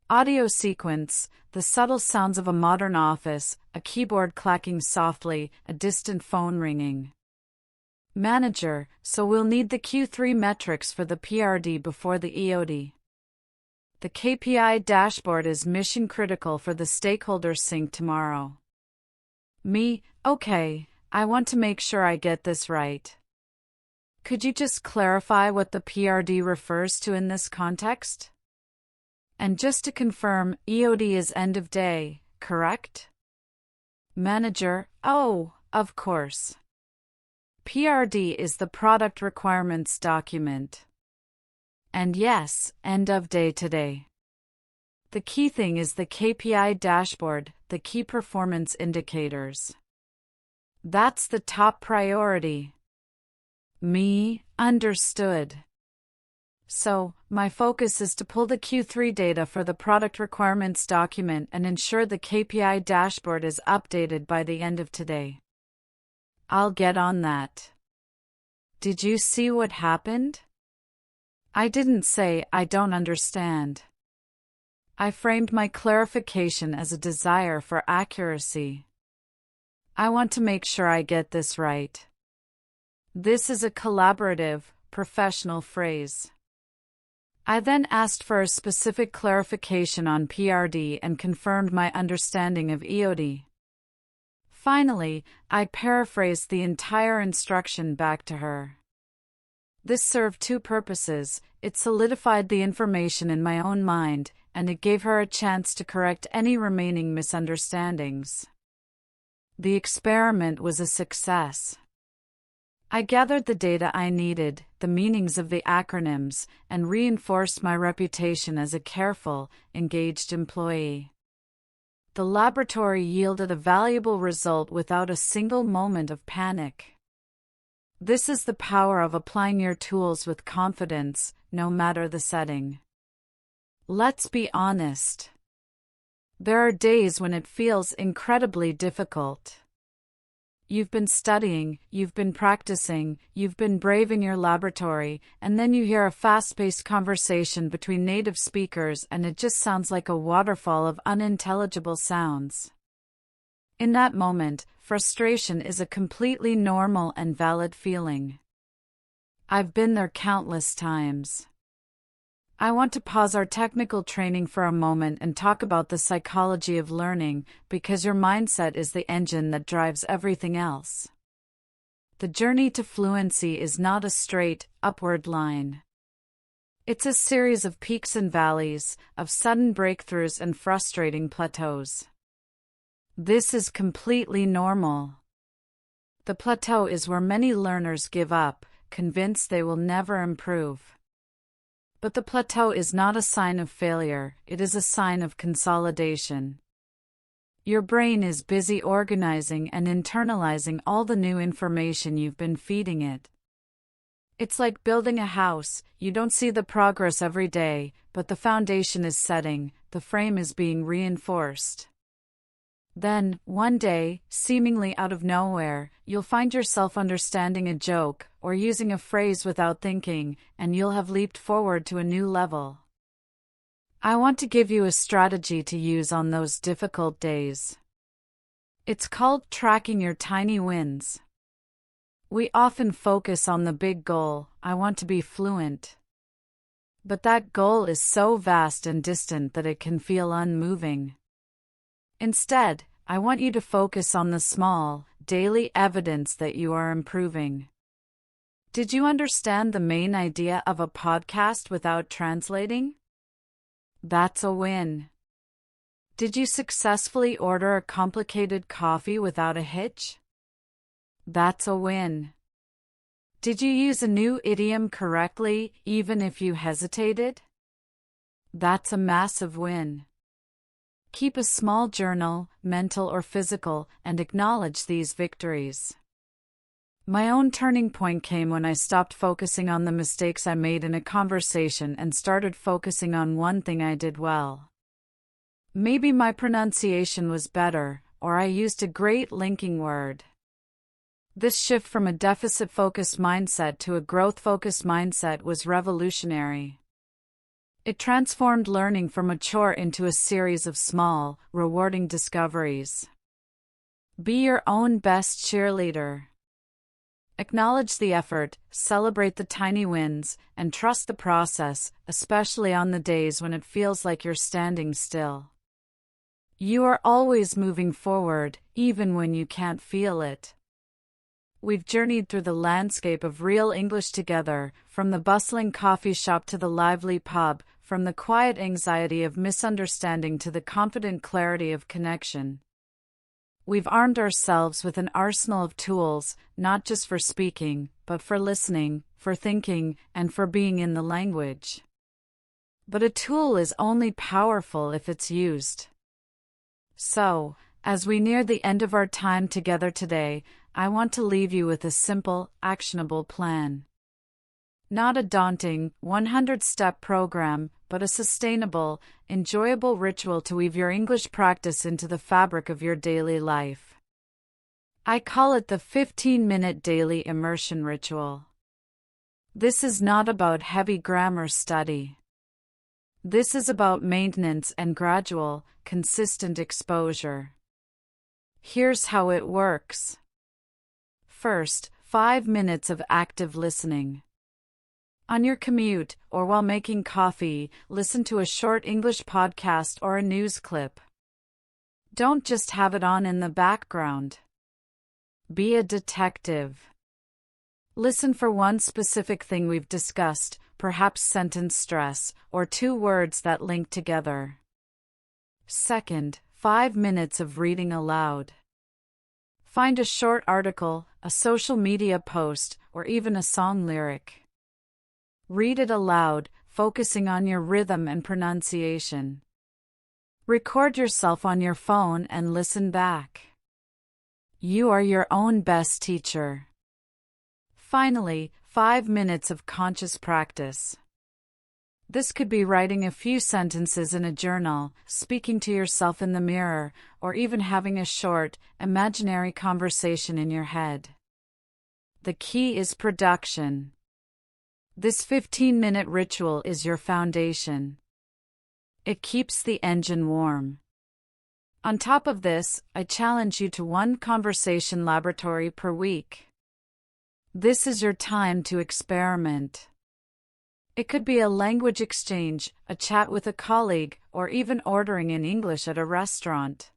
Audio sequence, the subtle sounds of a modern office, a keyboard clacking softly, a distant phone ringing. Manager, so we'll need the Q3 metrics for the PRD before the EOD. The KPI dashboard is mission critical for the stakeholder sync tomorrow. Me, okay, I want to make sure I get this right. Could you just clarify what the PRD refers to in this context? And just to confirm, EOD is end of day, correct? Manager, oh, of course. PRD is the product requirements document. And yes, end of day today. The key thing is the KPI dashboard, the key performance indicators. That's the top priority. Me, understood. So, my focus is to pull the Q3 data for the product requirements document and ensure the KPI dashboard is updated by the end of today. I'll get on that. Did you see what happened? I didn't say I don't understand. I framed my clarification as a desire for accuracy. I want to make sure I get this right. This is a collaborative, professional phrase. I then asked for a specific clarification on PRD and confirmed my understanding of EOD. Finally, I paraphrased the entire instruction back to her. This served two purposes: it solidified the information in my own mind, and it gave her a chance to correct any remaining misunderstandings. The experiment was a success. I gathered the data I needed, the meanings of the acronyms, and reinforced my reputation as a careful, engaged employee. The laboratory yielded a valuable result without a single moment of panic. This is the power of applying your tools with confidence, no matter the setting. Let's be honest. There are days when it feels incredibly difficult. You've been studying, you've been practicing, you've been brave in your laboratory, and then you hear a fast-paced conversation between native speakers and it just sounds like a waterfall of unintelligible sounds. In that moment, frustration is a completely normal and valid feeling. I've been there countless times. I want to pause our technical training for a moment and talk about the psychology of learning, because your mindset is the engine that drives everything else. The journey to fluency is not a straight, upward line. It's a series of peaks and valleys, of sudden breakthroughs and frustrating plateaus. This is completely normal. The plateau is where many learners give up, convinced they will never improve. But the plateau is not a sign of failure, it is a sign of consolidation. Your brain is busy organizing and internalizing all the new information you've been feeding it. It's like building a house: you don't see the progress every day, but the foundation is setting, the frame is being reinforced. Then, one day, seemingly out of nowhere, you'll find yourself understanding a joke, or using a phrase without thinking, and you'll have leaped forward to a new level. I want to give you a strategy to use on those difficult days. It's called tracking your tiny wins. We often focus on the big goal: I want to be fluent. But that goal is so vast and distant that it can feel unmoving. Instead, I want you to focus on the small, daily evidence that you are improving. Did you understand the main idea of a podcast without translating? That's a win. Did you successfully order a complicated coffee without a hitch? That's a win. Did you use a new idiom correctly, even if you hesitated? That's a massive win. Keep a small journal, mental or physical, and acknowledge these victories. My own turning point came when I stopped focusing on the mistakes I made in a conversation and started focusing on one thing I did well. Maybe my pronunciation was better, or I used a great linking word. This shift from a deficit-focused mindset to a growth-focused mindset was revolutionary. It transformed learning from a chore into a series of small, rewarding discoveries. Be your own best cheerleader. Acknowledge the effort, celebrate the tiny wins, and trust the process, especially on the days when it feels like you're standing still. You are always moving forward, even when you can't feel it. We've journeyed through the landscape of real English together, from the bustling coffee shop to the lively pub, from the quiet anxiety of misunderstanding to the confident clarity of connection. We've armed ourselves with an arsenal of tools, not just for speaking, but for listening, for thinking, and for being in the language. But a tool is only powerful if it's used. So, as we near the end of our time together today, I want to leave you with a simple, actionable plan. Not a daunting, 100-step program, but a sustainable, enjoyable ritual to weave your English practice into the fabric of your daily life. I call it the 15-minute daily immersion ritual. This is not about heavy grammar study. This is about maintenance and gradual, consistent exposure. Here's how it works. First, 5 minutes of active listening. On your commute, or while making coffee, listen to a short English podcast or a news clip. Don't just have it on in the background. Be a detective. Listen for one specific thing we've discussed, perhaps sentence stress, or 2 words that link together. Second, 5 minutes of reading aloud. Find a short article, a social media post, or even a song lyric. Read it aloud, focusing on your rhythm and pronunciation. Record yourself on your phone and listen back. You are your own best teacher. Finally, 5 minutes of conscious practice. This could be writing a few sentences in a journal, speaking to yourself in the mirror, or even having a short, imaginary conversation in your head. The key is production. This 15-minute ritual is your foundation. It keeps the engine warm. On top of this, I challenge you to 1 conversation laboratory per week. This is your time to experiment. It could be a language exchange, a chat with a colleague, or even ordering in English at a restaurant.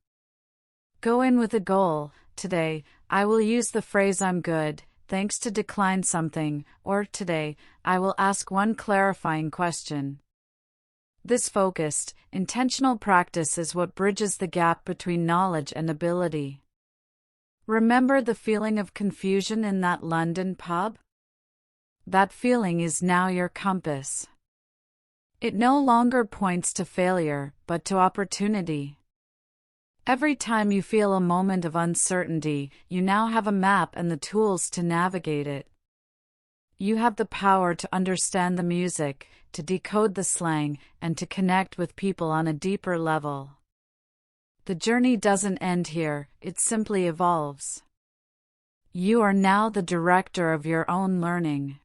Go in with a goal. Today, I will use the phrase "I'm good, thanks" to decline something, or today, I will ask 1 clarifying question. This focused, intentional practice is what bridges the gap between knowledge and ability. Remember the feeling of confusion in that London pub? That feeling is now your compass. It no longer points to failure, but to opportunity. Every time you feel a moment of uncertainty, you now have a map and the tools to navigate it. You have the power to understand the music, to decode the slang, and to connect with people on a deeper level. The journey doesn't end here, it simply evolves. You are now the director of your own learning.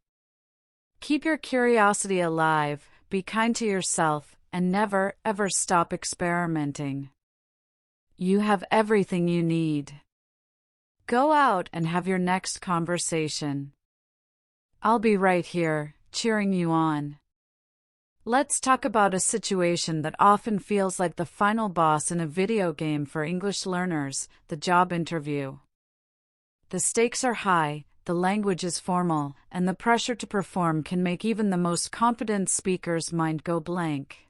Keep your curiosity alive, be kind to yourself, and never, ever stop experimenting. You have everything you need. Go out and have your next conversation. I'll be right here, cheering you on. Let's talk about a situation that often feels like the final boss in a video game for English learners, the job interview. The stakes are high, the language is formal, and the pressure to perform can make even the most confident speaker's mind go blank.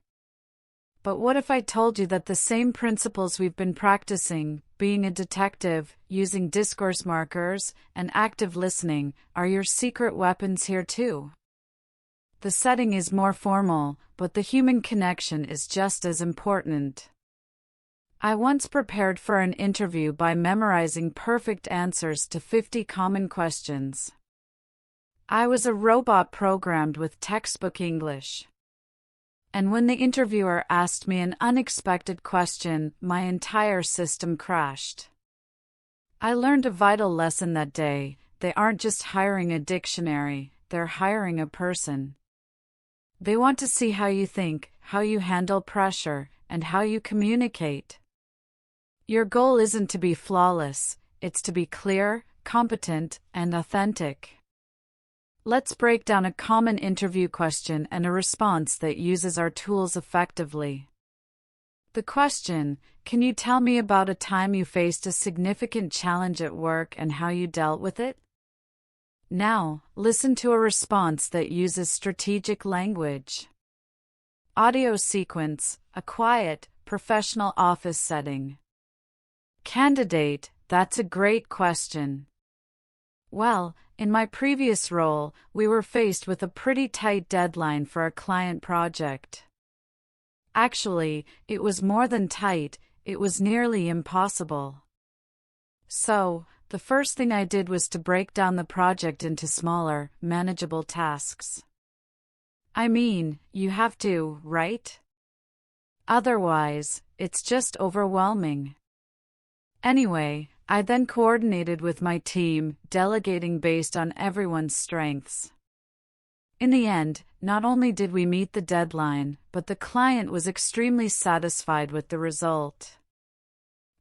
But what if I told you that the same principles we've been practicing, being a detective, using discourse markers, and active listening, are your secret weapons here too? The setting is more formal, but the human connection is just as important. I once prepared for an interview by memorizing perfect answers to 50 common questions. I was a robot programmed with textbook English. And when the interviewer asked me an unexpected question, my entire system crashed. I learned a vital lesson that day. They aren't just hiring a dictionary, they're hiring a person. They want to see how you think, how you handle pressure, and how you communicate. Your goal isn't to be flawless, it's to be clear, competent, and authentic. Let's break down a common interview question and a response that uses our tools effectively. The question: can you tell me about a time you faced a significant challenge at work and how you dealt with it? Now, listen to a response that uses strategic language. Audio sequence: a quiet, professional office setting. Candidate: that's a great question. Well, in my previous role, we were faced with a pretty tight deadline for a client project. Actually, it was more than tight, it was nearly impossible. So, the first thing I did was to break down the project into smaller, manageable tasks. I mean, you have to, right? Otherwise, it's just overwhelming. Anyway, I then coordinated with my team, delegating based on everyone's strengths. In the end, not only did we meet the deadline, but the client was extremely satisfied with the result.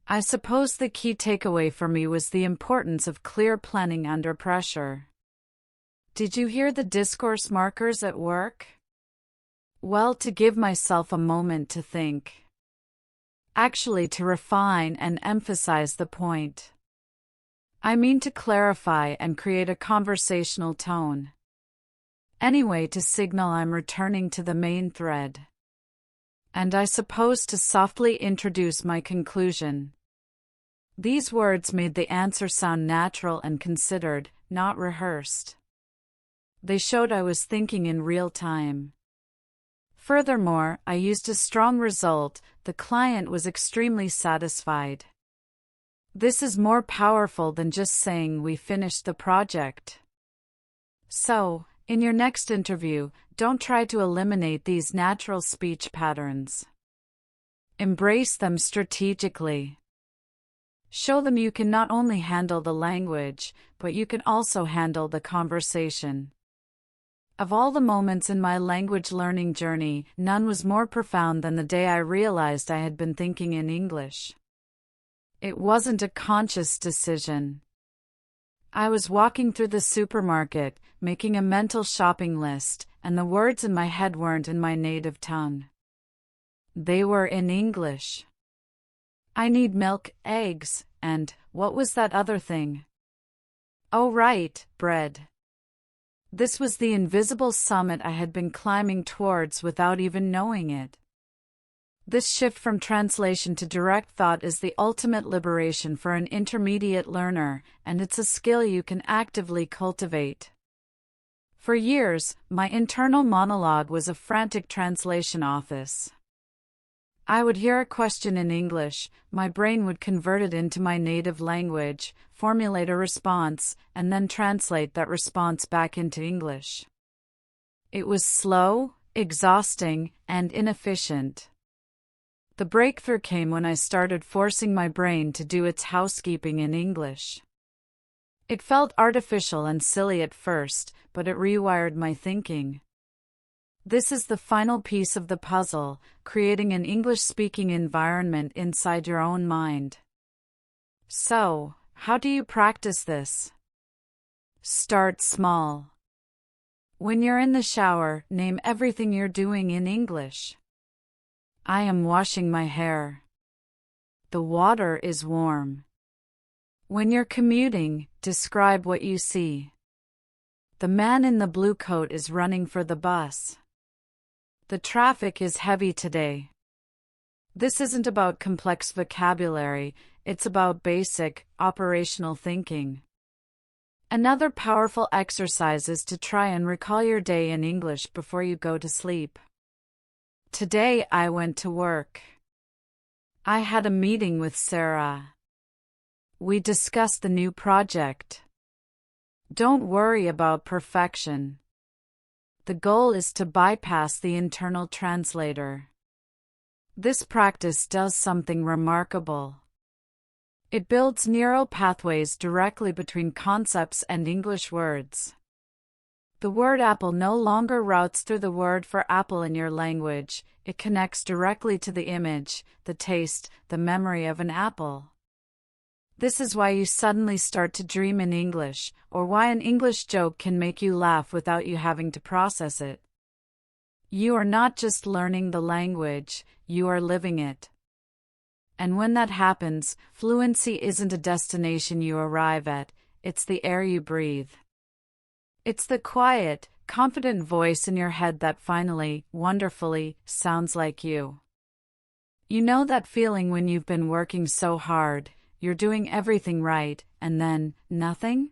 I suppose the key takeaway for me was the importance of clear planning under pressure. Did you hear the discourse markers at work? Well, to give myself a moment to think. Actually, to refine and emphasize the point. I mean to clarify and create a conversational tone. Anyway, to signal I'm returning to the main thread. And I suppose to softly introduce my conclusion. These words made the answer sound natural and considered, not rehearsed. They showed I was thinking in real time. Furthermore, I used a strong result. The client was extremely satisfied. This is more powerful than just saying we finished the project. So, in your next interview, don't try to eliminate these natural speech patterns. Embrace them strategically. Show them you can not only handle the language, but you can also handle the conversation. Of all the moments in my language learning journey, none was more profound than the day I realized I had been thinking in English. It wasn't a conscious decision. I was walking through the supermarket, making a mental shopping list, and the words in my head weren't in my native tongue. They were in English. I need milk, eggs, and, what was that other thing? Oh right, bread. This was the invisible summit I had been climbing towards without even knowing it. This shift from translation to direct thought is the ultimate liberation for an intermediate learner, and it's a skill you can actively cultivate. For years, my internal monologue was a frantic translation office. I would hear a question in English, my brain would convert it into my native language, formulate a response, and then translate that response back into English. It was slow, exhausting, and inefficient. The breakthrough came when I started forcing my brain to do its housekeeping in English. It felt artificial and silly at first, but it rewired my thinking. This is the final piece of the puzzle, creating an English-speaking environment inside your own mind. So, how do you practice this? Start small. When you're in the shower, name everything you're doing in English. I am washing my hair. The water is warm. When you're commuting, describe what you see. The man in the blue coat is running for the bus. The traffic is heavy today. This isn't about complex vocabulary, it's about basic, operational thinking. Another powerful exercise is to try and recall your day in English before you go to sleep. Today I went to work. I had a meeting with Sarah. We discussed the new project. Don't worry about perfection. The goal is to bypass the internal translator. This practice does something remarkable. It builds neural pathways directly between concepts and English words. The word apple no longer routes through the word for apple in your language, it connects directly to the image, the taste, the memory of an apple. This is why you suddenly start to dream in English, or why an English joke can make you laugh without you having to process it. You are not just learning the language, you are living it. And when that happens, fluency isn't a destination you arrive at, it's the air you breathe. It's the quiet, confident voice in your head that finally, wonderfully, sounds like you. You know that feeling when you've been working so hard, you're doing everything right, and then, nothing?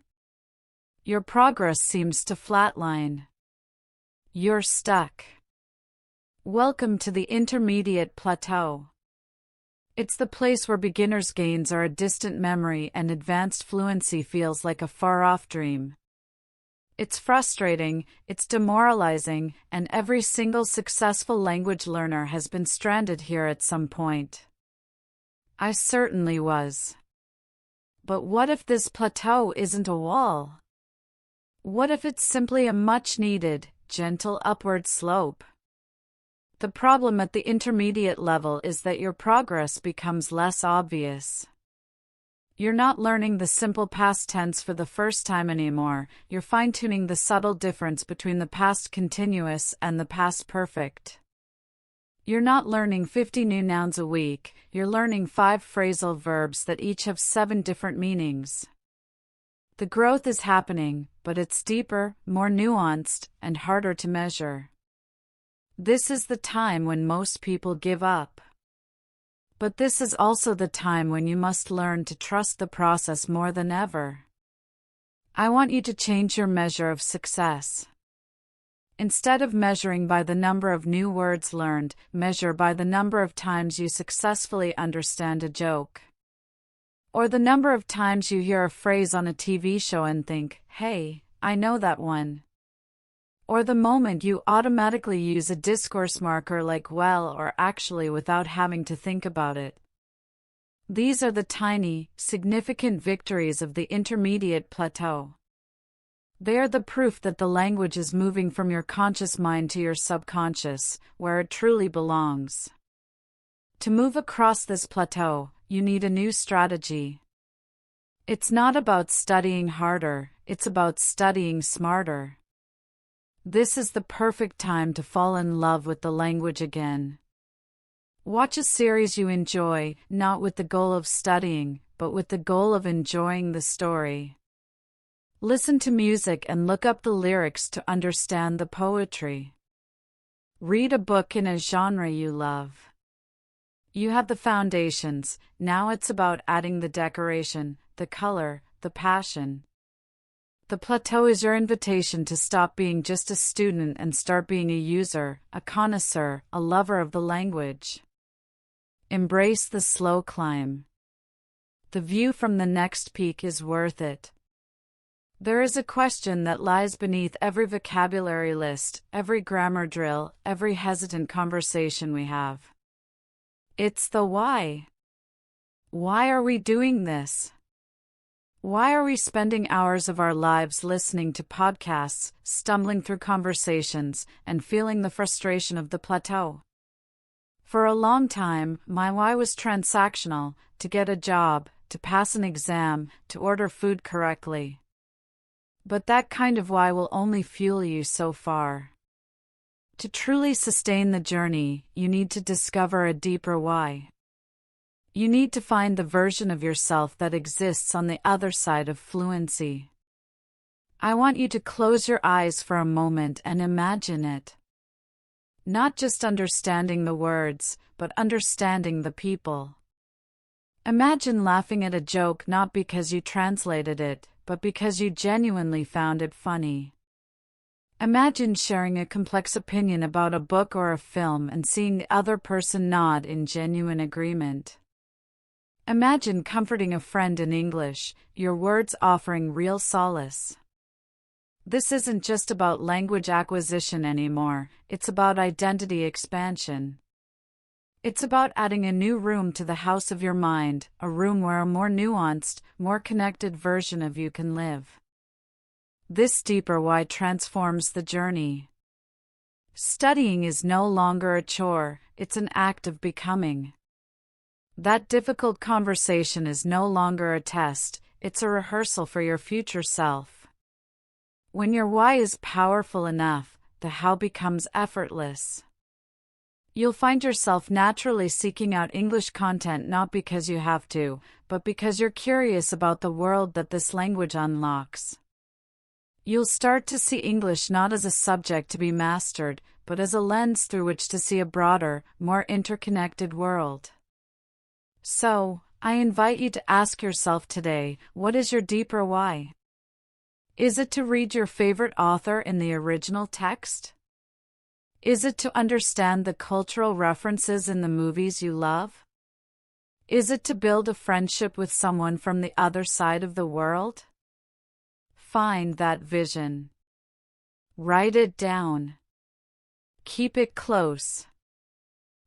Your progress seems to flatline. You're stuck. Welcome to the intermediate plateau. It's the place where beginner's gains are a distant memory and advanced fluency feels like a far-off dream. It's frustrating, it's demoralizing, and every single successful language learner has been stranded here at some point. I certainly was. But what if this plateau isn't a wall? What if it's simply a much-needed, gentle upward slope? The problem at the intermediate level is that your progress becomes less obvious. You're not learning the simple past tense for the first time anymore, you're fine-tuning the subtle difference between the past continuous and the past perfect. You're not learning 50 new nouns a week, you're learning 5 phrasal verbs that each have 7 different meanings. The growth is happening, but it's deeper, more nuanced, and harder to measure. This is the time when most people give up. But this is also the time when you must learn to trust the process more than ever. I want you to change your measure of success. Instead of measuring by the number of new words learned, measure by the number of times you successfully understand a joke. Or the number of times you hear a phrase on a TV show and think, hey, I know that one. Or the moment you automatically use a discourse marker like well or actually without having to think about it. These are the tiny, significant victories of the intermediate plateau. They are the proof that the language is moving from your conscious mind to your subconscious, where it truly belongs. To move across this plateau, you need a new strategy. It's not about studying harder, it's about studying smarter. This is the perfect time to fall in love with the language again. Watch a series you enjoy, not with the goal of studying, but with the goal of enjoying the story. Listen to music and look up the lyrics to understand the poetry. Read a book in a genre you love. You have the foundations, now it's about adding the decoration, the color, the passion. The plateau is your invitation to stop being just a student and start being a user, a connoisseur, a lover of the language. Embrace the slow climb. The view from the next peak is worth it. There is a question that lies beneath every vocabulary list, every grammar drill, every hesitant conversation we have. It's the why. Why are we doing this? Why are we spending hours of our lives listening to podcasts, stumbling through conversations, and feeling the frustration of the plateau? For a long time, my why was transactional, to get a job, to pass an exam, to order food correctly. But that kind of why will only fuel you so far. To truly sustain the journey, you need to discover a deeper why. You need to find the version of yourself that exists on the other side of fluency. I want you to close your eyes for a moment and imagine it. Not just understanding the words, but understanding the people. Imagine laughing at a joke not because you translated it, but because you genuinely found it funny. Imagine sharing a complex opinion about a book or a film and seeing the other person nod in genuine agreement. Imagine comforting a friend in English, your words offering real solace. This isn't just about language acquisition anymore, it's about identity expansion. It's about adding a new room to the house of your mind, a room where a more nuanced, more connected version of you can live. This deeper why transforms the journey. Studying is no longer a chore, it's an act of becoming. That difficult conversation is no longer a test, it's a rehearsal for your future self. When your why is powerful enough, the how becomes effortless. You'll find yourself naturally seeking out English content not because you have to, but because you're curious about the world that this language unlocks. You'll start to see English not as a subject to be mastered, but as a lens through which to see a broader, more interconnected world. So, I invite you to ask yourself today, what is your deeper why? Is it to read your favorite author in the original text? Is it to understand the cultural references in the movies you love? Is it to build a friendship with someone from the other side of the world? Find that vision. Write it down. Keep it close.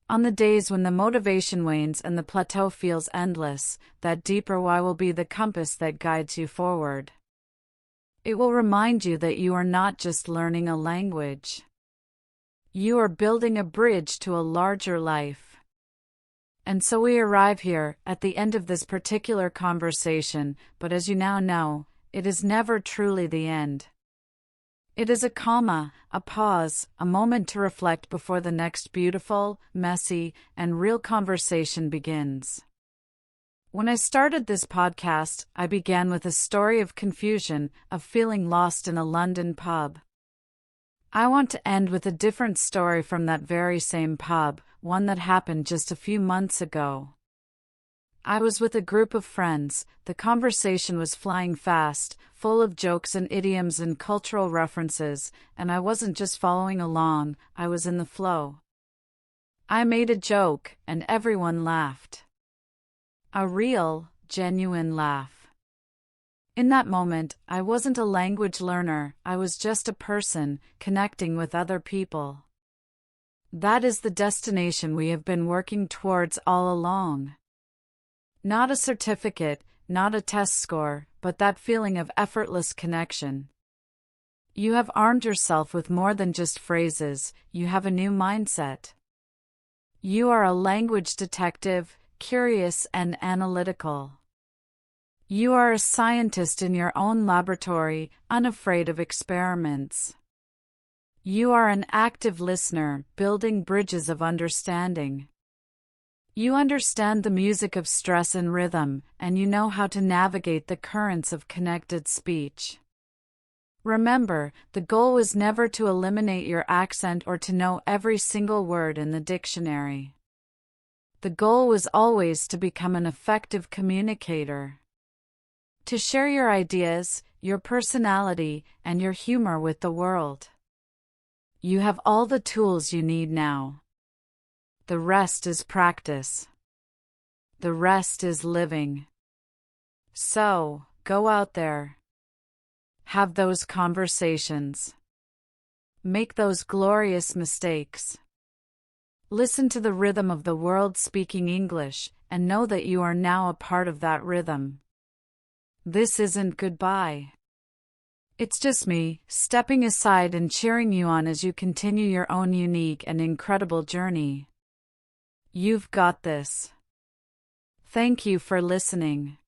On the days when the motivation wanes and the plateau feels endless, that deeper why will be the compass that guides you forward. It will remind you that you are not just learning a language. You are building a bridge to a larger life. And so we arrive here, at the end of this particular conversation, but as you now know, it is never truly the end. It is a comma, a pause, a moment to reflect before the next beautiful, messy, and real conversation begins. When I started this podcast, I began with a story of confusion, of feeling lost in a London pub. I want to end with a different story from that very same pub, one that happened just a few months ago. I was with a group of friends, the conversation was flying fast, full of jokes and idioms and cultural references, and I wasn't just following along, I was in the flow. I made a joke, and everyone laughed. A real, genuine laugh. In that moment, I wasn't a language learner, I was just a person, connecting with other people. That is the destination we have been working towards all along. Not a certificate, not a test score, but that feeling of effortless connection. You have armed yourself with more than just phrases, you have a new mindset. You are a language detective, curious and analytical. You are a scientist in your own laboratory, unafraid of experiments. You are an active listener, building bridges of understanding. You understand the music of stress and rhythm, and you know how to navigate the currents of connected speech. Remember, the goal was never to eliminate your accent or to know every single word in the dictionary. The goal was always to become an effective communicator. To share your ideas, your personality, and your humor with the world. You have all the tools you need now. The rest is practice. The rest is living. So, go out there. Have those conversations. Make those glorious mistakes. Listen to the rhythm of the world speaking English, and know that you are now a part of that rhythm. This isn't goodbye. It's just me, stepping aside and cheering you on as you continue your own unique and incredible journey. You've got this. Thank you for listening.